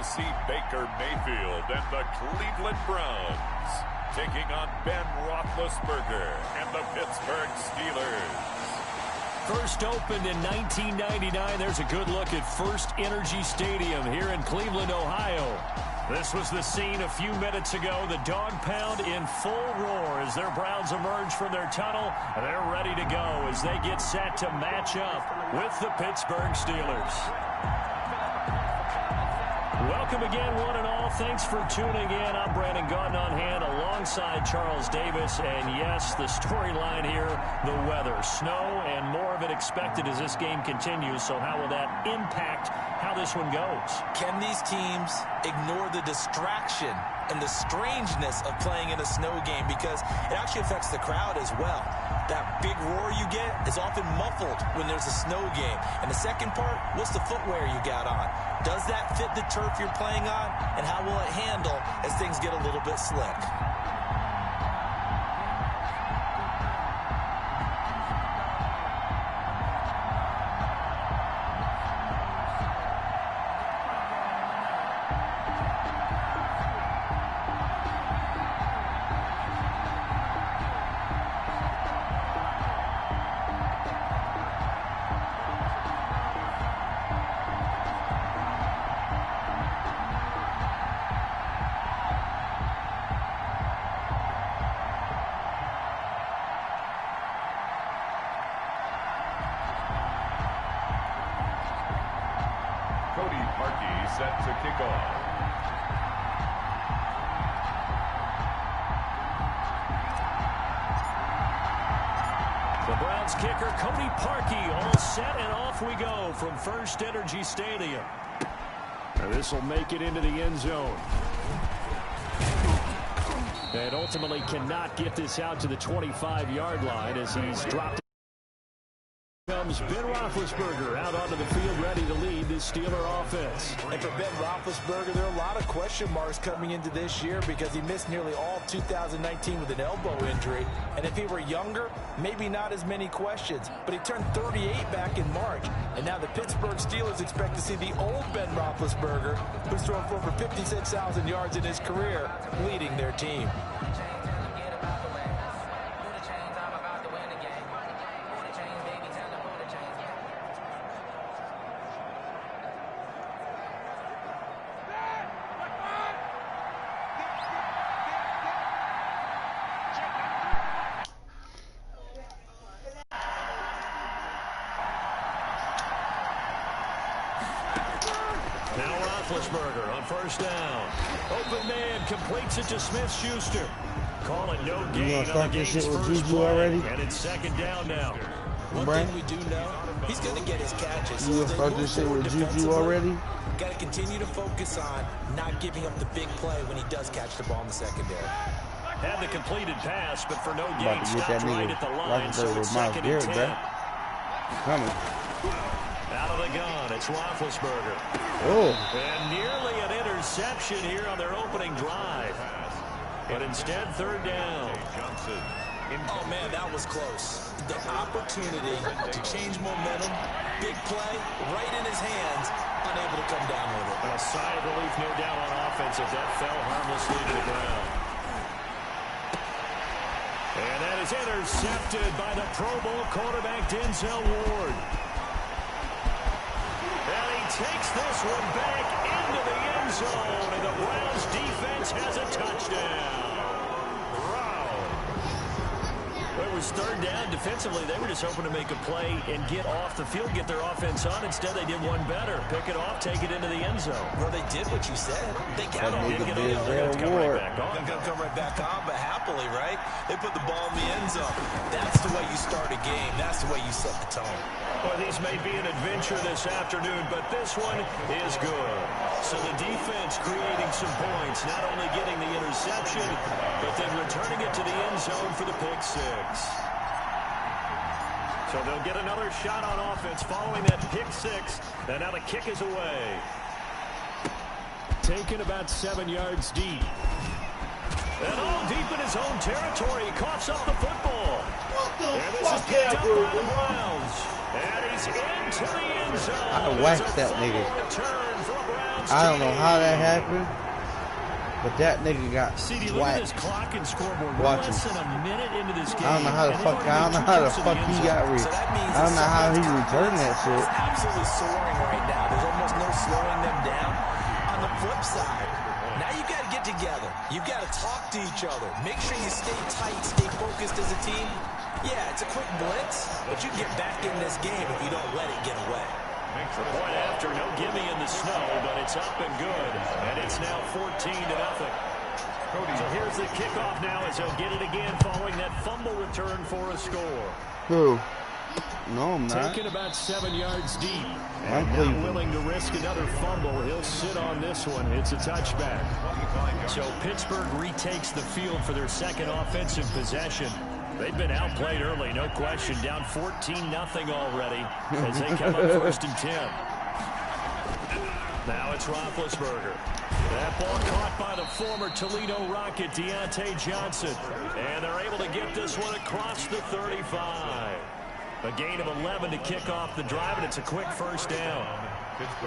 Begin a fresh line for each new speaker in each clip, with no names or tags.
to see Baker Mayfield and the Cleveland Browns taking on Ben Roethlisberger and the Pittsburgh Steelers.
First opened in 1999. There's a good look at First Energy Stadium here in Cleveland, Ohio. This was the scene a few minutes ago. The dog pound in full roar as their Browns emerge from their tunnel. They're ready to go as they get set to match up with the Pittsburgh Steelers. Welcome again, one and all. Thanks for tuning in. I'm Brandon Gaudin on hand alongside Charles Davis. And yes, the storyline here, the weather. Snow and more of it expected as this game continues. So how will that impact how this one goes?
Can these teams ignore the distraction and the strangeness of playing in a snow game? Because it actually affects the crowd as well. That big roar you get is often muffled when there's a snow game. And the second part, what's the footwear you got on? Does that fit the turf you're playing on? And how will it handle as things get a little bit slick?
Set to kick off.
The Browns kicker, Cody Parkey, all set, and off we go from First Energy Stadium. This will make it into the end zone. And ultimately cannot get this out to the 25-yard line as he's dropped. Comes Ben Roethlisberger out onto the field ready to lead this Steeler offense.
And for Ben Roethlisberger, there are a lot of question marks coming into this year because he missed nearly all 2019 with an elbow injury. And if he were younger, maybe not as many questions. But he turned 38 back in March. And now the Pittsburgh Steelers expect to see the old Ben Roethlisberger, who's thrown for over 56,000 yards in his career, leading their team.
Roethlisberger on first down. Open man completes it to Smith-Schuster. Call it no gain on the game's first play. And it's second down now.
One thing we do know, he's going to get his catches.
You gonna start this shit with Juju already?
Got to continue to focus on not giving up the big play when he does catch the ball in the secondary.
Had the completed pass, but for no gain, stopped right at the line. So it's second and 10.
Coming.
Out of the gun, it's Roethlisberger.
Oh.
And nearly an interception here on their opening drive. But instead, third down.
Oh, man, that was close. The opportunity to change momentum, big play, right in his hands, unable to come down with it.
A sigh of relief, no doubt, on offense if that fell harmlessly to the ground. And that is intercepted by the Pro Bowl quarterback, Denzel Ward. And he takes this one back into the end zone, and the Browns defense has a touchdown. It was third down. Defensively, they were just hoping to make a play and get off the field, get their offense on. Instead, they did one better. Pick it off, take it into the end zone.
Well, they did what you said. They got on.
They're going to come right back on.
They're going to come right back on, but happily, right? They put the ball in the end zone. That's the way you start a game. That's the way you set the tone.
Well, these may be an adventure this afternoon, but this one is good. So the defense creating some points, not only getting the interception, but then returning it to the end zone for the pick six. So they'll get another shot on offense following that pick six, and now the kick is away. Taken about 7 yards deep. And all deep in his own territory, he coughs up the football. And this is picked up by the Browns. And he's into the end zone.
I whacked that nigga. I don't know how that happened, but that nigga got
CD, look at this clock and scoreboard. We're
Watch
less
him.
than a minute into this game.
I don't know how the fuck. I don't know how the fuck he got reached. I don't know how he returned that shit.
It's absolutely soaring right now. There's almost no slowing them down. On the flip side, now you got to get together. You've got to talk to each other. Make sure you stay tight, stay focused as a team. Yeah, it's a quick blitz, but you can get back in this game if you don't let it get away.
Makes the point after, no gimme in the snow, but it's up and good. And it's now 14-0. So here's the kickoff now as they'll get it again following that fumble return for a score.
Who? No, I'm not.
Taken about 7 yards deep.
I'm
And not willing to risk another fumble. He'll sit on this one. It's a touchback. So Pittsburgh retakes the field for their second offensive possession. They've been outplayed early, no question. Down 14-0 already as they come up 1st and 10. Now it's Roethlisberger. That ball caught by the former Toledo Rocket, Deontay Johnson. And they're able to get this one across the 35. A gain of 11 to kick off the drive, and it's a quick first down.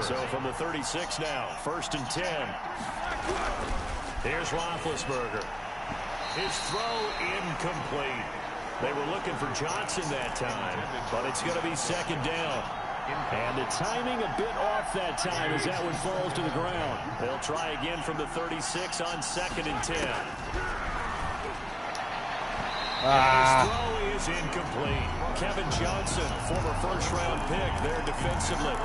So from the 36 now, 1st and 10. Here's Roethlisberger. His throw incomplete. They were looking for Johnson that time, but it's going to be 2nd down. And the timing a bit off that time as that one falls to the ground. They'll try again from the 36 on 2nd and 10. His throw is incomplete. Kevin Johnson, former first-round pick there defensively.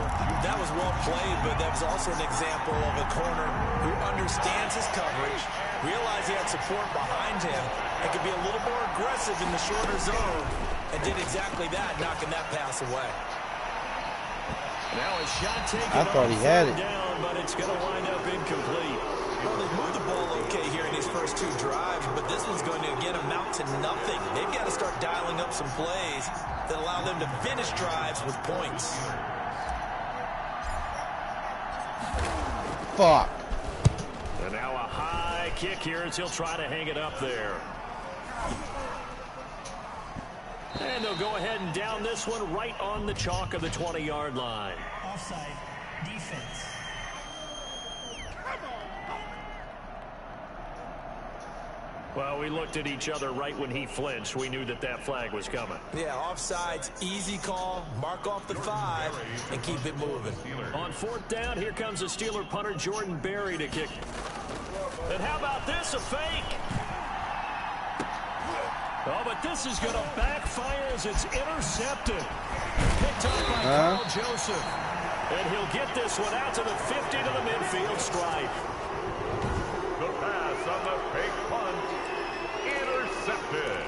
That was well played, but that was also an example of a corner who understands his coverage, realized he had support behind him, and could be a little more aggressive in the shorter zone, and did exactly that, knocking that pass away.
Now a shot taken
I thought he had it.
down, but it's going to wind up incomplete.
Well, they've moved the ball okay here in these first 2 drives, but this one's going to, again, amount to nothing. They've got to start dialing up some plays that allow them to finish drives with points.
Fuck.
And now a high kick here as he'll try to hang it up there. And they'll go ahead and down this one right on the chalk of the 20-yard line.
Offside, defense.
Well, we looked at each other right when he flinched. We knew that that flag was coming.
Yeah, offsides, easy call, mark off the 5, and keep it moving.
On 4th down, here comes the Steeler punter Jordan Berry to kick. And how about this, a fake? Oh, but this is going to backfire as it's intercepted. Picked up by Carl Joseph. And he'll get this one out to the 50 to the midfield stripe.
The pass on the fake punt. Intercepted.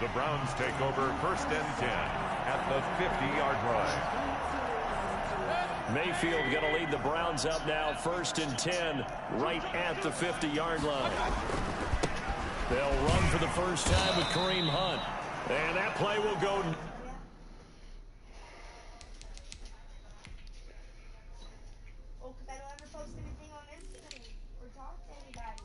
The Browns take over 1st and 10 at the 50-yard line.
Mayfield going to lead the Browns up now 1st and 10 right at the 50-yard line. They'll run for the first time with Kareem Hunt. And that play will go.
Oh, because I don't ever post anything on Instagram or talk to anybody.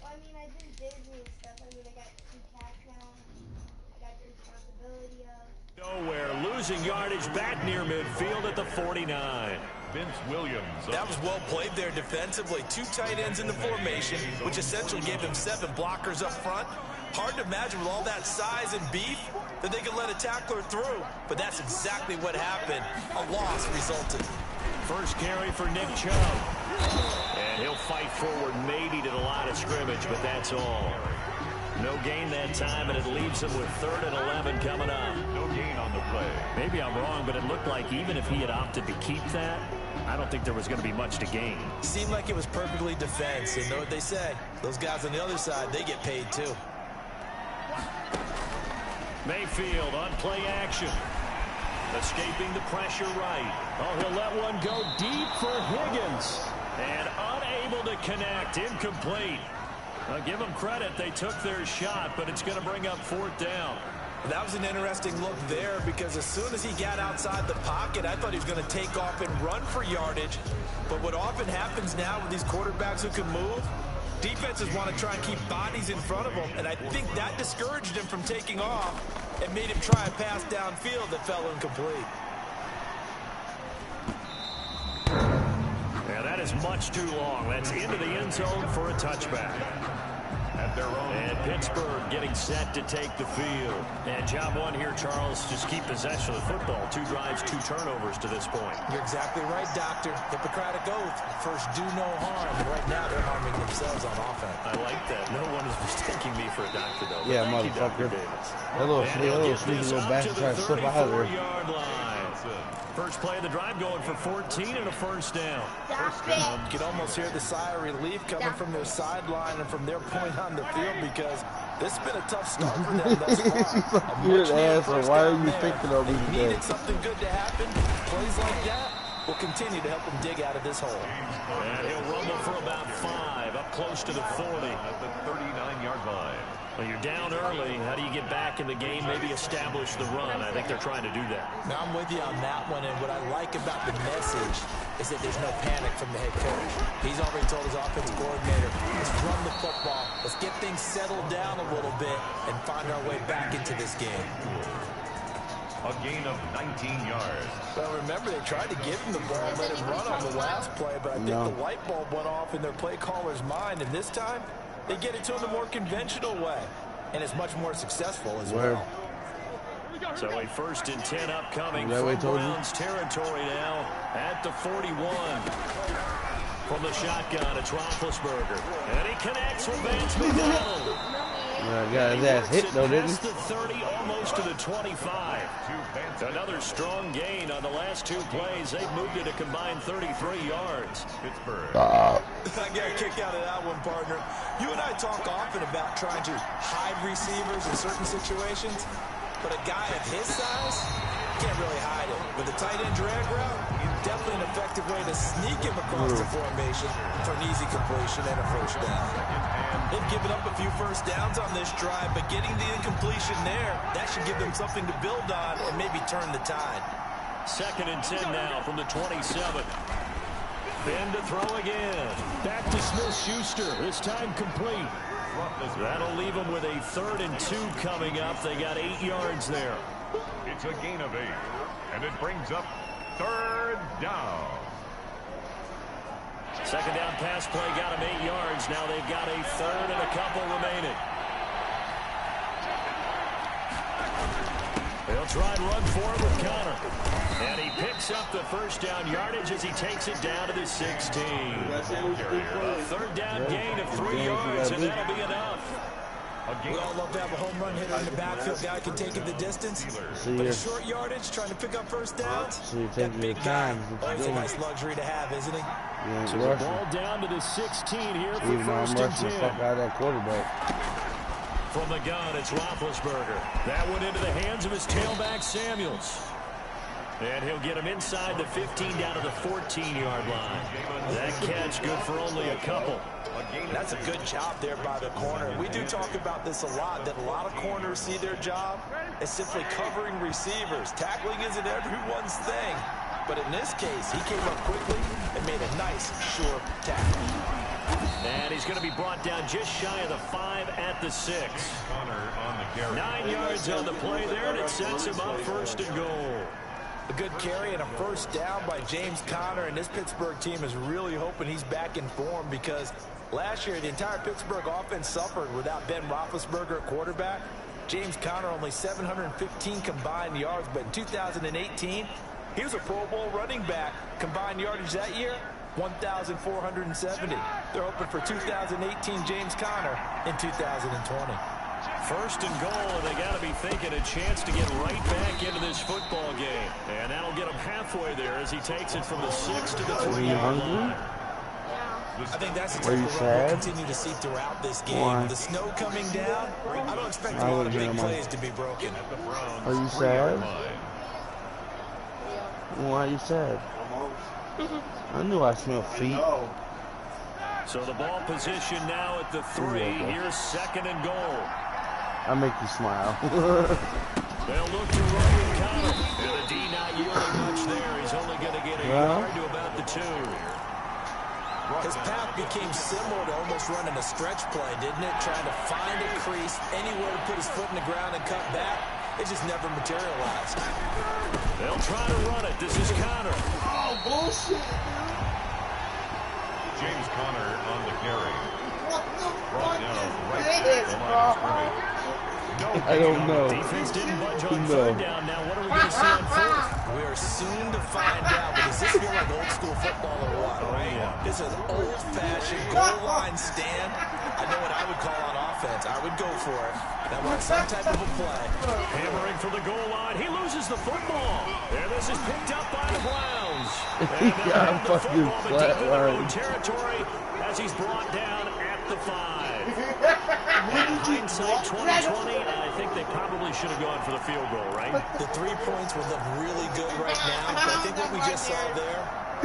Well, I mean, I've been busy and stuff. I mean, I got 2 cats now. I got the responsibility of.
Nowhere, losing yardage back near midfield at the 49.
Vince Williams.
That was well played there defensively. 2 tight ends in the formation, which essentially gave them 7 blockers up front. Hard to imagine with all that size and beef that they could let a tackler through. But that's exactly what happened. A loss resulted.
First carry for Nick Chubb. And he'll fight forward maybe to the line of scrimmage, but that's all. No gain that time, and it leaves him with 3rd and 11 coming up.
No gain on the play.
Maybe I'm wrong, but it looked like even if he had opted to keep that, I don't think there was going to be much to gain.
Seemed like it was perfectly defense. And know what they say? Those guys on the other side, they get paid too.
Mayfield on play action. Escaping the pressure right. Oh, he'll let one go deep for Higgins. And unable to connect. Incomplete. I'll give them credit. They took their shot, but it's going to bring up 4th down.
That was an interesting look there because as soon as he got outside the pocket, I thought he was going to take off and run for yardage. But what often happens now with these quarterbacks who can move, Defenses want to try and keep bodies in front of them, and I think that discouraged him from taking off and made him try a pass downfield that fell incomplete.
Yeah, that is much too long. That's into the end zone for a touchback. And Pittsburgh getting set to take the field. And job one here, Charles, just keep possession of the football. 2 drives, 2 turnovers to this point.
You're exactly right, Doctor. Hippocratic oath. First, do no harm. And right now, they're harming themselves on offense.
I like that. No one is mistaking me for a doctor, though.
Yeah,
Thank you,
motherfucker.
Dr. Davis.
That little sneaky little bastard trying to slip out of there.
34-yard line. First play of the drive going for 14 and a first down.
You can almost hear the sigh of relief coming from their sideline and from their point on the field because this has been a tough start for them thus far.
You're an asshole. Why are you thinking of me today?
Needed something good to happen. Plays like that will continue to help them dig out of this hole.
And he'll rumble for about 5, up close to the 40.
At the 39-yard line.
Well, you're down early. How do you get back in the game, maybe establish the run? I think they're trying to do that.
Now, I'm with you on that one, and what I like about the message is that there's no panic from the head coach. He's already told his offensive coordinator, let's run the football, let's get things settled down a little bit, and find our way back into this game.
A gain of 19 yards.
Well, remember, they tried to give him the ball and let him run on the last play, but I think the light bulb went off in their play caller's mind, and this time, they get it to him the more conventional way, and it's much more successful as well.
So a 1st and 10 upcoming from Browns territory now at the 41. From the shotgun, it's Roethlisberger. And he connects with Vance McDonald.
Got his ass hit, though, didn't he?
The 30, almost to the 25. Another strong gain on the last 2 plays. They've moved it a combined 33 yards.
Pittsburgh.
I got a kick out of that one, partner. You and I talk often about trying to hide receivers in certain situations, but a guy of his size can't really hide it. With a tight end drag route, definitely an effective way to sneak him across the formation for an easy completion and a first down. They've given up a few first downs on this drive, but getting the incompletion there, that should give them something to build on and maybe turn the tide.
2nd and 10 now from the 27. Ben to throw again. Back to Smith-Schuster. This time complete. That'll leave them with a 3rd and 2 coming up. They got 8 yards there.
It's a gain of 8, and it brings up 3rd down.
2nd down pass play got them 8 yards. Now they've got a 3rd and a couple remaining. They'll try and run for it with Connor. And he picks up the first down yardage as he takes it down to the 16. A 3rd down gain of 3 yards, and that'll be enough.
We all love to have a home run hitter in the backfield. Guy can take it the distance. But a short yardage, trying to pick up first downs.
So you're taking your time.
That's a nice luxury to have, isn't he?
So the ball down to the 16 here for
Even though I'm
1st and
rushing
10.
the fuck out of that quarterback.
From the gun, it's Roethlisberger. That went into the hands of his tailback, Samuels. And he'll get him inside the 15 down to the 14-yard line. That catch good for only a couple.
That's a good job there by the corner. We do talk about this a lot, that a lot of corners see their job as simply covering receivers. Tackling isn't everyone's thing. But in this case, he came up quickly and made a nice, sure tackle.
And he's going to be brought down just shy of the 5 at the 6. 9 yards on the play there, and it sets him up 1st and goal.
A good carry and a first down by James Conner, and this Pittsburgh team is really hoping he's back in form because last year the entire Pittsburgh offense suffered without Ben Roethlisberger at quarterback. James Conner only 715 combined yards, but in 2018, he was a Pro Bowl running back. Combined yardage that year, 1,470. They're hoping for 2018 James Conner in 2020.
1st and goal, and they got to be thinking a chance to get right back into this football game. And that'll get him halfway there as he takes it from the 6 to the 3-yard line.
I think that's the type of run we'll continue to see throughout this game. With the snow coming down, I don't expect a lot of big plays to be broken.
Are you sad? Why are you sad? I knew I smelled feet.
So the ball position now at the 3. Here's 2nd and goal.
I make you smile.
They'll look to Ryan Connor. And the D not yielding much there. He's only going to get a yard to about the 2.
His path became similar to almost running a stretch play, didn't it? Trying to find a crease, anywhere to put his foot in the ground and cut back. It just never materialized.
They'll try to run it. This is Connor.
Oh, bullshit,
James Conner on the carry.
What the
Brought
fuck
down
is
right
this,
at the line
bro?
of scrimmage.
I don't know.
Defense didn't budge on third down. Now what are we going to see on fourth?
We are soon to find out, but does this feel like old school football or what?
Oh, yeah.
This is old-fashioned goal line stand. I know what I would call on offense. I would go for it. That was some type of a play.
Hammering for the goal line. He loses the football. And this is picked up by the Browns. And
Yeah, I'm
the
fucking
football, but deep in their own
flatlined.
territory as he's brought down at the 5.
When did you
Hindsight 2020, I think they probably should have gone for the field goal, right?
The 3 points would look really good right now, but I think what we just saw there,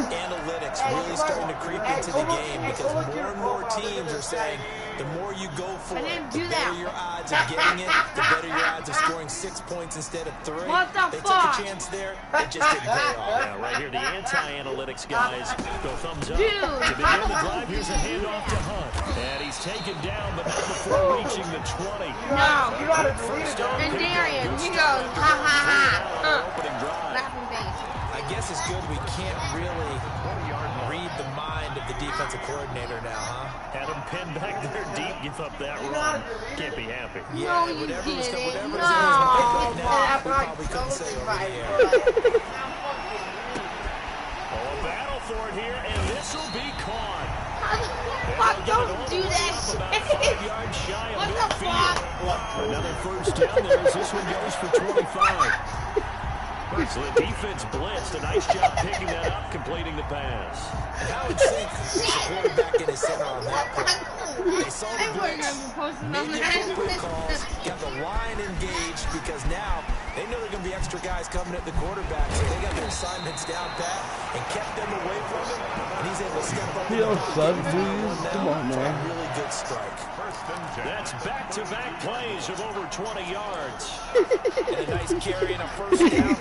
analytics really starting to creep into the game because more and more teams are saying the more you go for it, the better your odds of getting it, the better your odds of scoring 6 points instead of 3.
What the
They
fuck?
took a chance there, it just didn't pay off.
Yeah, right here, the anti-analytics guys go thumbs up.
Dude.
To begin the drive, here's a handoff to Hunt. And he's taken down, but not before reaching the 20.
No.
You gotta delete
First
it,
down,
And
pick up.
Darian,
Good
he
start
goes,
after
ha,
the
ha, ha.
three-down opening drive.
Laughing face.
I guess it's good we can't really read the mind of the defensive coordinator now, huh?
Had him pinned back there deep, give up that run. Can't be happy.
No, you
whatever's
didn't.
in his
No.
mind right now, we probably couldn't say over the air.
Oh, a battle for it here, and this will be caught.
Fuck, don't do that
About
shit.
5 yards shy of
What the
midfield.
fuck?
Another first down there as this one goes for 25. So the defense blitzed. A nice job picking that up, completing the pass.
And how in sync was the quarterback in his center on that play? They saw the blitz, made the appropriate calls, got the line engaged because now they know there are going to be extra guys coming at the quarterback, so they got their assignments down pat and kept them away from him, and he's able to step up.
Yo, son, please. Come on, man.
Really good strike.
That's back-to-back plays of over 20 yards.
And a nice carry and a first down.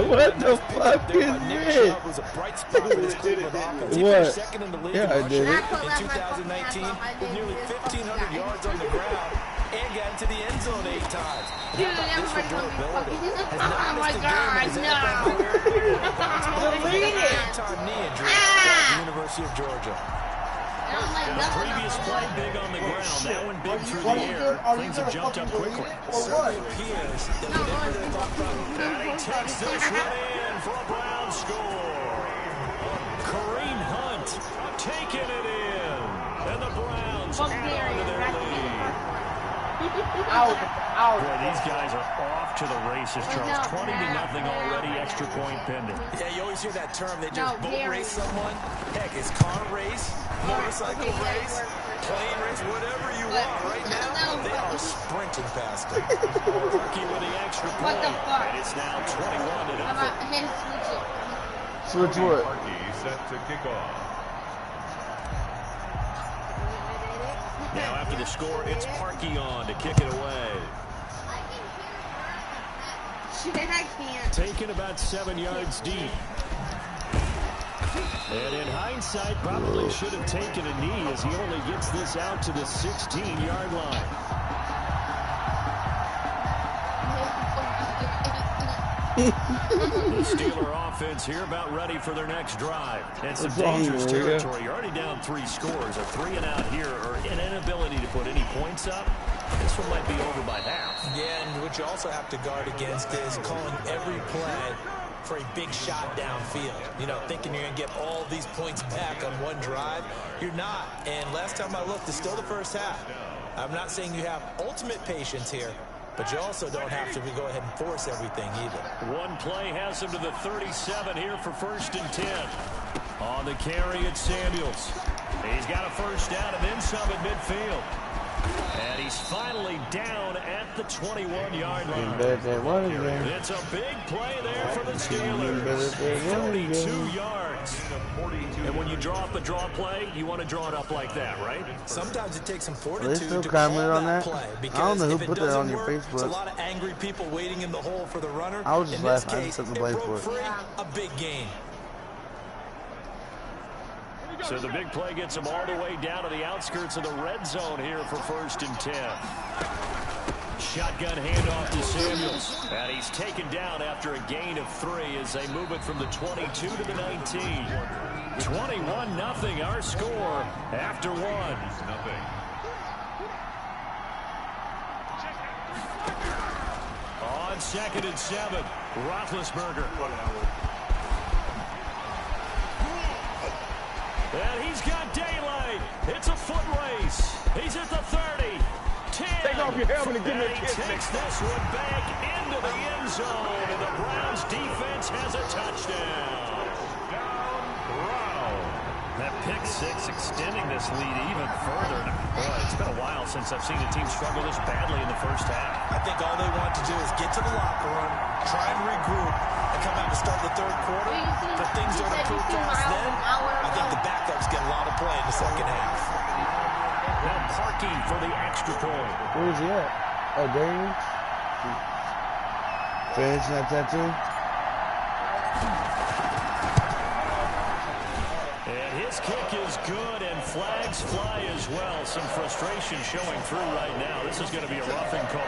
What the fuck is
Nick
this?
Chubb was a bright spot for this Cleveland offense. He
What?
finished second in the league
Yeah,
in
I did
rushing
it.
in 2019 with nearly 1,500 yards on the ground and got into the end zone 8 times.
Dude,
How about this for
everybody
durability?
fucking-
Has not
Oh my
missed a game in his
God,
NFL
no.
career.
Delete it.
Time knee injury at the University of Georgia.
The previous play big on the ground. That one big through the air. Things have jumped up quickly.
Or what?
Appears that whatever they thought about
And he takes this one in for a Brown score. Kareem Hunt taking it in. And the Browns add on to their lead.
Out.
Boy, these guys are off to the races, Charles. 20-0 already, extra point pending.
Yeah, you always hear that term. They just
No,
boat
Gary.
race someone. Heck, it's car race, motorcycle race, plane race, whatever you want. Right now, they are sprinting past it.
Parkey with the extra
What
point.
the fuck?
And it's now 21-0.
How about him switch it?
Switch what?
Parkey set to kick off.
Now after the score, it's Parkey on to kick it away.
Shit, I can't.
Taken about 7 yards deep. And in hindsight, probably should have taken a knee as he only gets this out to the 16-yard line. The Steeler offense here about ready for their next drive. And some
What's wrong,
dangerous
Maria?
territory. You're already down 3 scores. A 3 and out here, or an inability to put any points up. This one might be over by half.
Yeah, and what you also have to guard against is calling every play for a big shot downfield. You know, thinking you're going to get all these points back on one drive. You're not. And last time I looked, it's still the first half. I'm not saying you have ultimate patience here, but you also don't have to go ahead and force everything either.
One play has him to the 37 here for 1st and 10. On the carry, it's Samuels. He's got a first down and then some at midfield. And he's finally down at the 21-yard line. It's a big play there for the Steelers. 42 yards. And when you draw up a draw play, you want to draw it up like that, right?
Sometimes it takes some
They
fortitude
still
to call
comment on
that
that?
play.
I
Because
don't know who
if it
put that
doesn't
on your
work,
Facebook.
There's a lot of angry people waiting in the hole for the runner.
I was just
in this
laughing. I
case,
took the
it
blame
broke
for it.
free, a big gain.
So the big play gets him all the way down to the outskirts of the red zone here for 1st and 10. Shotgun handoff to Samuels. And he's taken down after a gain of 3 as they move it from the 22 to the 19. 21-0 our score after 1. On 2nd and 7, Roethlisberger. And he's got daylight. It's a foot race. He's at the 30. 10.
Take off your helmet and give me a
he
kiss.
takes this one back into the end zone, and the Browns defense has a touchdown. That pick 6 extending this lead even further. Boy, it's been a while since I've seen a team struggle this badly in the first half.
I think all they want to do is get to the locker room, try and regroup, and come out to start the 3rd quarter. If things don't improve fast then, I think the backups get a lot of play in the 2nd half.
Now Parkey for the extra point.
Where is he at? Oh, there he is. Fans not that too?
And his kick is good, and flags fly as well. Some frustration showing through right now. This is going to be a roughing call.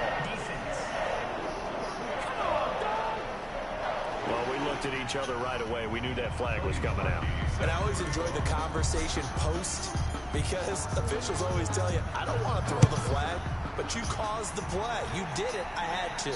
Well, we looked at each other right away. We knew that flag was coming out.
And I always enjoy the conversation post, because officials always tell you, I don't want to throw the flag, but you caused the play. You did it. I had to.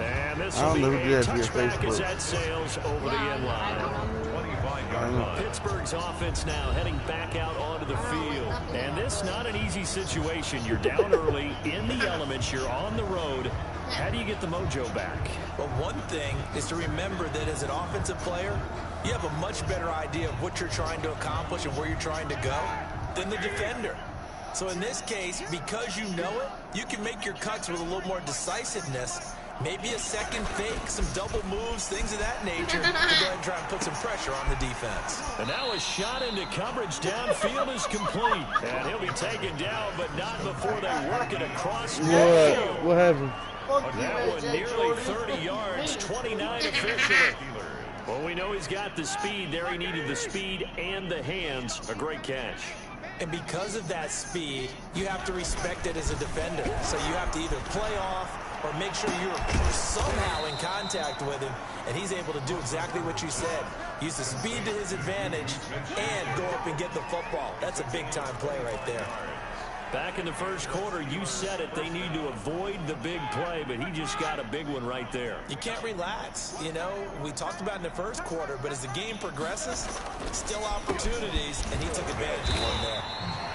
And this will be a touchback as that sails over the end line. 25-yard line. Pittsburgh's offense now heading back out onto the field. And this not an easy situation. You're down early in the elements. You're on the road. How do you get the mojo back?
Well, one thing is to remember that as an offensive player, you have a much better idea of what you're trying to accomplish and where you're trying to go than the defender. So in this case, because you know it, you can make your cuts with a little more decisiveness. Maybe a second fake, some double moves, things of that nature to go ahead and try and put some pressure on the defense.
And now a shot into coverage downfield is complete. And he'll be taken down, but not before they work it across midfield.
What happened?
That one nearly 30 yards, 29 officially. Well, we know he's got the speed there. He needed the speed and the hands. A great catch.
And because of that speed, you have to respect it as a defender. So you have to either play off or make sure you're somehow in contact with him, and he's able to do exactly what you said. Use the speed to his advantage and go up and get the football. That's a big-time play right there.
Back in the first quarter, you said it, they need to avoid the big play, but he just got a big one right there.
You can't relax. You know, we talked about in the first quarter, but as the game progresses, still opportunities, and he took advantage of one there.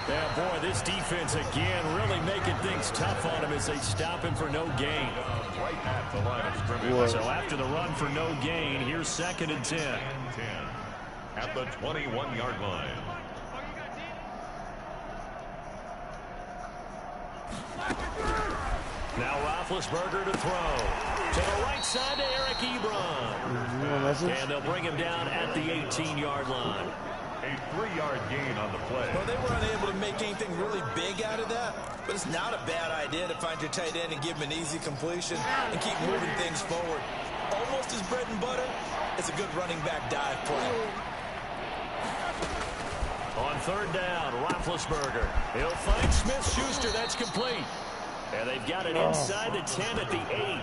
Yeah, boy, this defense again really making things tough on him as they stop him for no gain. Right at the line of scrimmage. So after the run for no gain, here's 2nd and 10. At the 21-yard line. Now Roethlisberger to throw. To the right side to Eric Ebron. And they'll bring him down at the 18-yard line. A 3-yard gain on the play.
Well, they were unable to make anything really big out of that, but it's not a bad idea to find your tight end and give him an easy completion and keep moving things forward. Almost his bread and butter. It's a good running back dive play.
On 3rd down, Roethlisberger. He'll find Smith-Schuster. That's complete. And they've got it inside the 10 at the 8.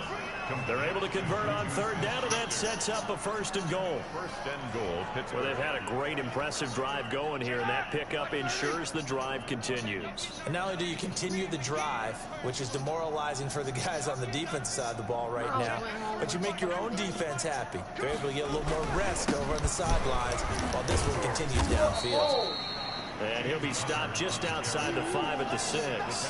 They're able to convert on 3rd down, and that sets up a 1st and goal. 1st and goal. Well, they've had a great, impressive drive going here, and that pickup ensures the drive continues.
And not only do you continue the drive, which is demoralizing for the guys on the defense side of the ball right now, but you make your own defense happy. You're able to get a little more rest over on the sidelines while this one continues downfield.
And he'll be stopped just outside the 5 at the 6.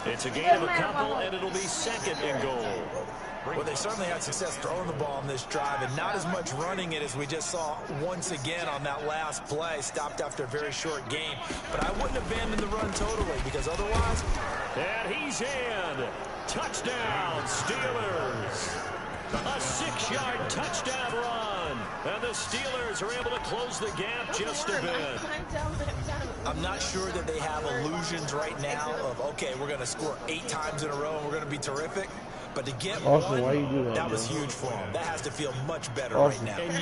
It's a gain of a couple, and it'll be 2nd and goal.
Well, they certainly had success throwing the ball on this drive, and not as much running it as we just saw once again on that last play, stopped after a very short game. But I wouldn't abandon the run totally, because otherwise...
And he's in. Touchdown, Steelers. A 6-yard touchdown run. And the Steelers are able to close the gap just a bit.
I'm not sure that they have illusions right now of, okay, we're going to score 8 times in a row and we're going to be terrific. But to get
Austin,
one,
why you do that,
that was
bro?
huge for him. That has to feel much better
Austin.
right now.
And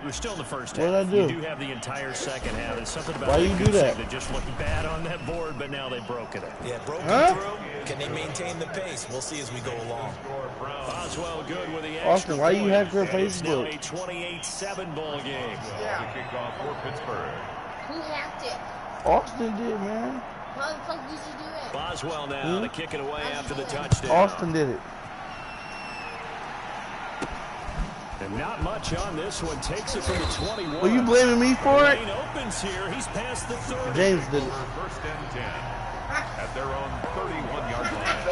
you're still in the first
What
half.
did I do?
You do have the entire second half. There's something about
Why
that
you do
goose
that?
egg that just looked bad on that board, but now they've broken it.
Yeah, broken through. Can they maintain the pace? We'll see as we go along.
Boswell good with the
Austin, why you hack your
It's now
Facebook?
a 28-7 ball game.
Yeah. The kickoff for Pittsburgh.
Who hacked it?
Austin did, man.
How the fuck did you do it?
Boswell now to kick it away after the touchdown.
Austin did it.
And not much on this one. Takes it from the 21.
Were you blaming me for it?
Lane opens here. He's past the 30.
James did it.
First and 10 at their own 31-yard line.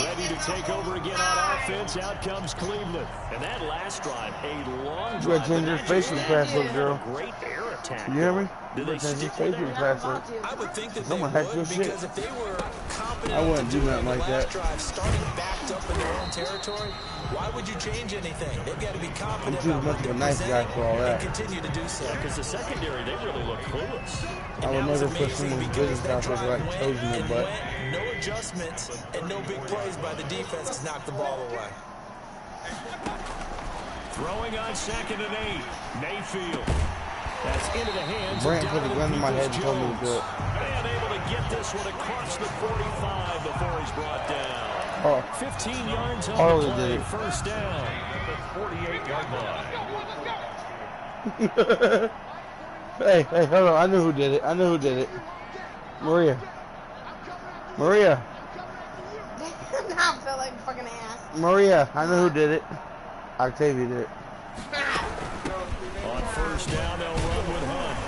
Ready to take over again on offense. Out comes Cleveland. And that last drive, a long
You
drive.
gotta change your Facebook password, girl.
Great air attack.
You hear me?
Do
You
they
gotta change your
stick with
Facebook
it?
password.
I would think that
Someone
they
hacked your
would,
shit.
because if they were confident
I wouldn't do
enough
nothing
to
like
the last
that.
drive, starting backed up in their own territory, why would you change anything? They've got to be confident
I'm too
about
much
what
of a
they're
nice guy
presenting
for all that.
and continue to do so.
Because the secondary, they really look clueless.
I would
And that was
never put
amazing
someone's
because
business
that
out there
drive
like
went
chosen it,
and
but
went, no adjustments and no big plays by the defense to knock the ball away.
Throwing on 2nd and 8. Mayfield. That's into the hands
Brant
of
put a gun in my head and told me to do it.
And able to get this one across the 45 before he's brought down.
Oh,
15 yards on
Harley
the play.
did it.
First down.
At the 48-yard line.
hey, hold on. I knew who did it. Maria.
Now I feel like a fucking ass.
Maria. I know who did it. Octavia did it.
On first down, they'll run with Hunt.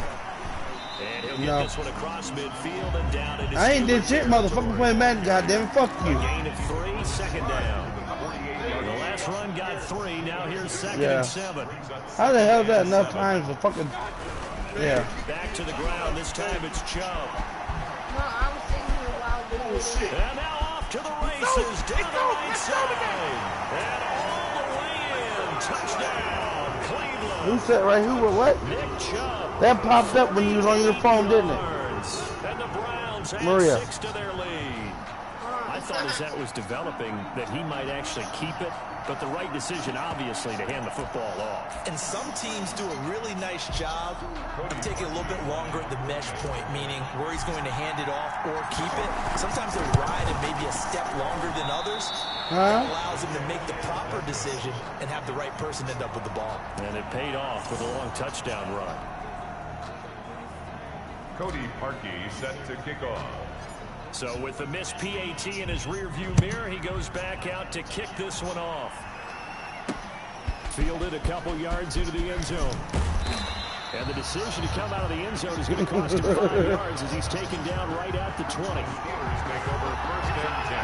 And he'll get this one across midfield and down into
I ain't did shit, motherfucker, playing Madden, goddamn. Fuck you.
gain of 3, second down. The last run got 3. Now here's 2nd
Yeah.
and 7.
How the hell is that enough times to fucking... Yeah.
Back to the ground. This time it's Chubb.
No, I was sitting here while doing it.
And now off to the races. Down the right side. And all the way in. Touchdown. Cleveland.
Who said right? Who? What?
Nick Chubb.
That popped up when you was on your phone, didn't it?
And the Browns add
Maria.
6 to their lead. I thought as that was developing that he might actually keep it, but the right decision, obviously, to hand the football off.
And some teams do a really nice job of taking a little bit longer at the mesh point, meaning where he's going to hand it off or keep it. Sometimes they ride it maybe a step longer than others. That allows him to make the proper decision and have the right person end up with the ball.
And it paid off with a long touchdown run.
Cody Parkey set to kick off.
So with the missed PAT in his rearview mirror, he goes back out to kick this one off. Fielded a couple yards into the end zone. And the decision to come out of the end zone is going to cost him 5 yards as he's taken down right at the 20.
Take over first and 10.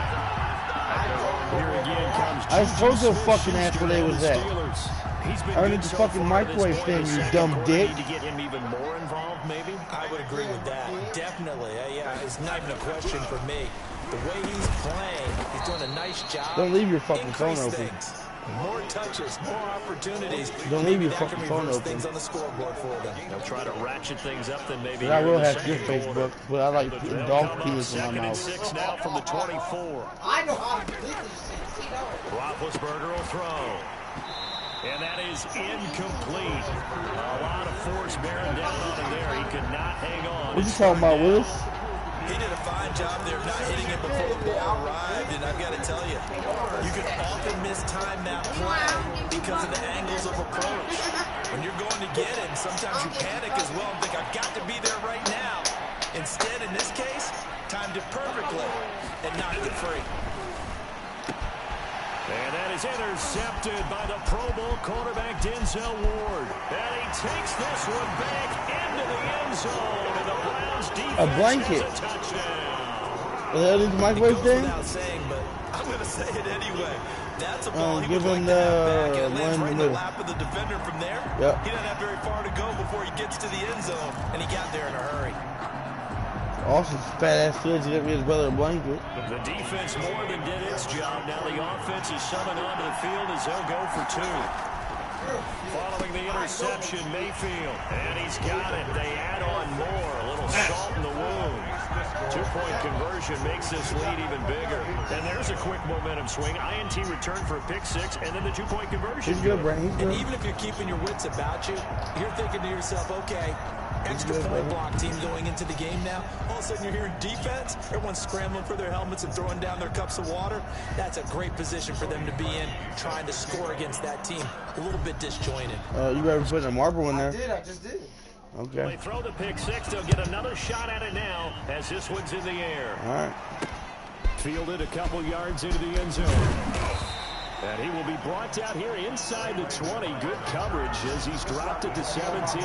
Here again comes
I was supposed to
Juju
fucking ask where they was at.
Steelers. He's been
I
good
need the
so
fucking
far this
microwave
point.
thing, you
Second
dumb
quarter,
dick.
need to get him even more involved, maybe?
I would agree with that. Definitely. Yeah, it's not even a question for me. The way he's playing, he's doing a nice job.
Don't leave your fucking phone
Increase
open.
things. More touches, more opportunities.
Don't leave
Maybe
your
that
fucking
can
phone
reverse
open.
things on the scoreboard for them.
They'll try to ratchet things up then maybe.
I
here
will
in the
hack your
second quarter.
Facebook, but I like putting
They'll
dog
come up
penis in my
2nd and
mouth.
6 now from the 24.
I know how to delete this shit.
Roethlisberger will throw. And that is incomplete. A lot of force bearing down on him there. He could not hang on.
What you talking about, Willis?
He did a fine job there of not hitting it before the ball arrived, and I've got to tell you, you can often mistime that play because of the angles of approach. When you're going to get him, sometimes you panic as well and think, I've got to be there right now. Instead, in this case, timed it perfectly and knocked it free.
And that is intercepted by the Pro Bowl quarterback Denzel Ward. And he takes this one back into the end zone. And the Browns defense
A blanket.
has a touchdown.
Is that in the
It
microwave
goes
thing?
without saying, but I'm going to say it anyway. That's a ball he
give
would
him
like to have back.
the
It
one
lands
in
right
the
in the
middle.
lap of the defender from there.
Yep.
He doesn't have very far to go before he gets to the end zone, and he got there in a hurry.
Austin's fat ass feels he got me his brother a blanket.
The defense more than did its job. Now the offense is summoned onto the field as they'll go for 2. Following the interception, Mayfield. And he's got it. They add on more. A little salt in the wound. 2-point conversion makes this lead even bigger. And there's a quick momentum swing. INT return for a pick 6, and then the 2-point conversion.
He's good, Brandon.
And even if you're keeping your wits about you, you're thinking to yourself, okay, extra point block team going into the game now. All of a sudden you're hearing defense. Everyone's scrambling for their helmets and throwing down their cups of water. That's a great position for them to be in, trying to score against that team. A little bit disjointed.
You ever put a marble in there?
I just did.
Okay.
They throw the pick 6. They'll get another shot at it now as this one's in the air.
All right.
Fielded a couple yards into the end zone. And he will be brought down here inside the 20. Good coverage as he's dropped it to 17.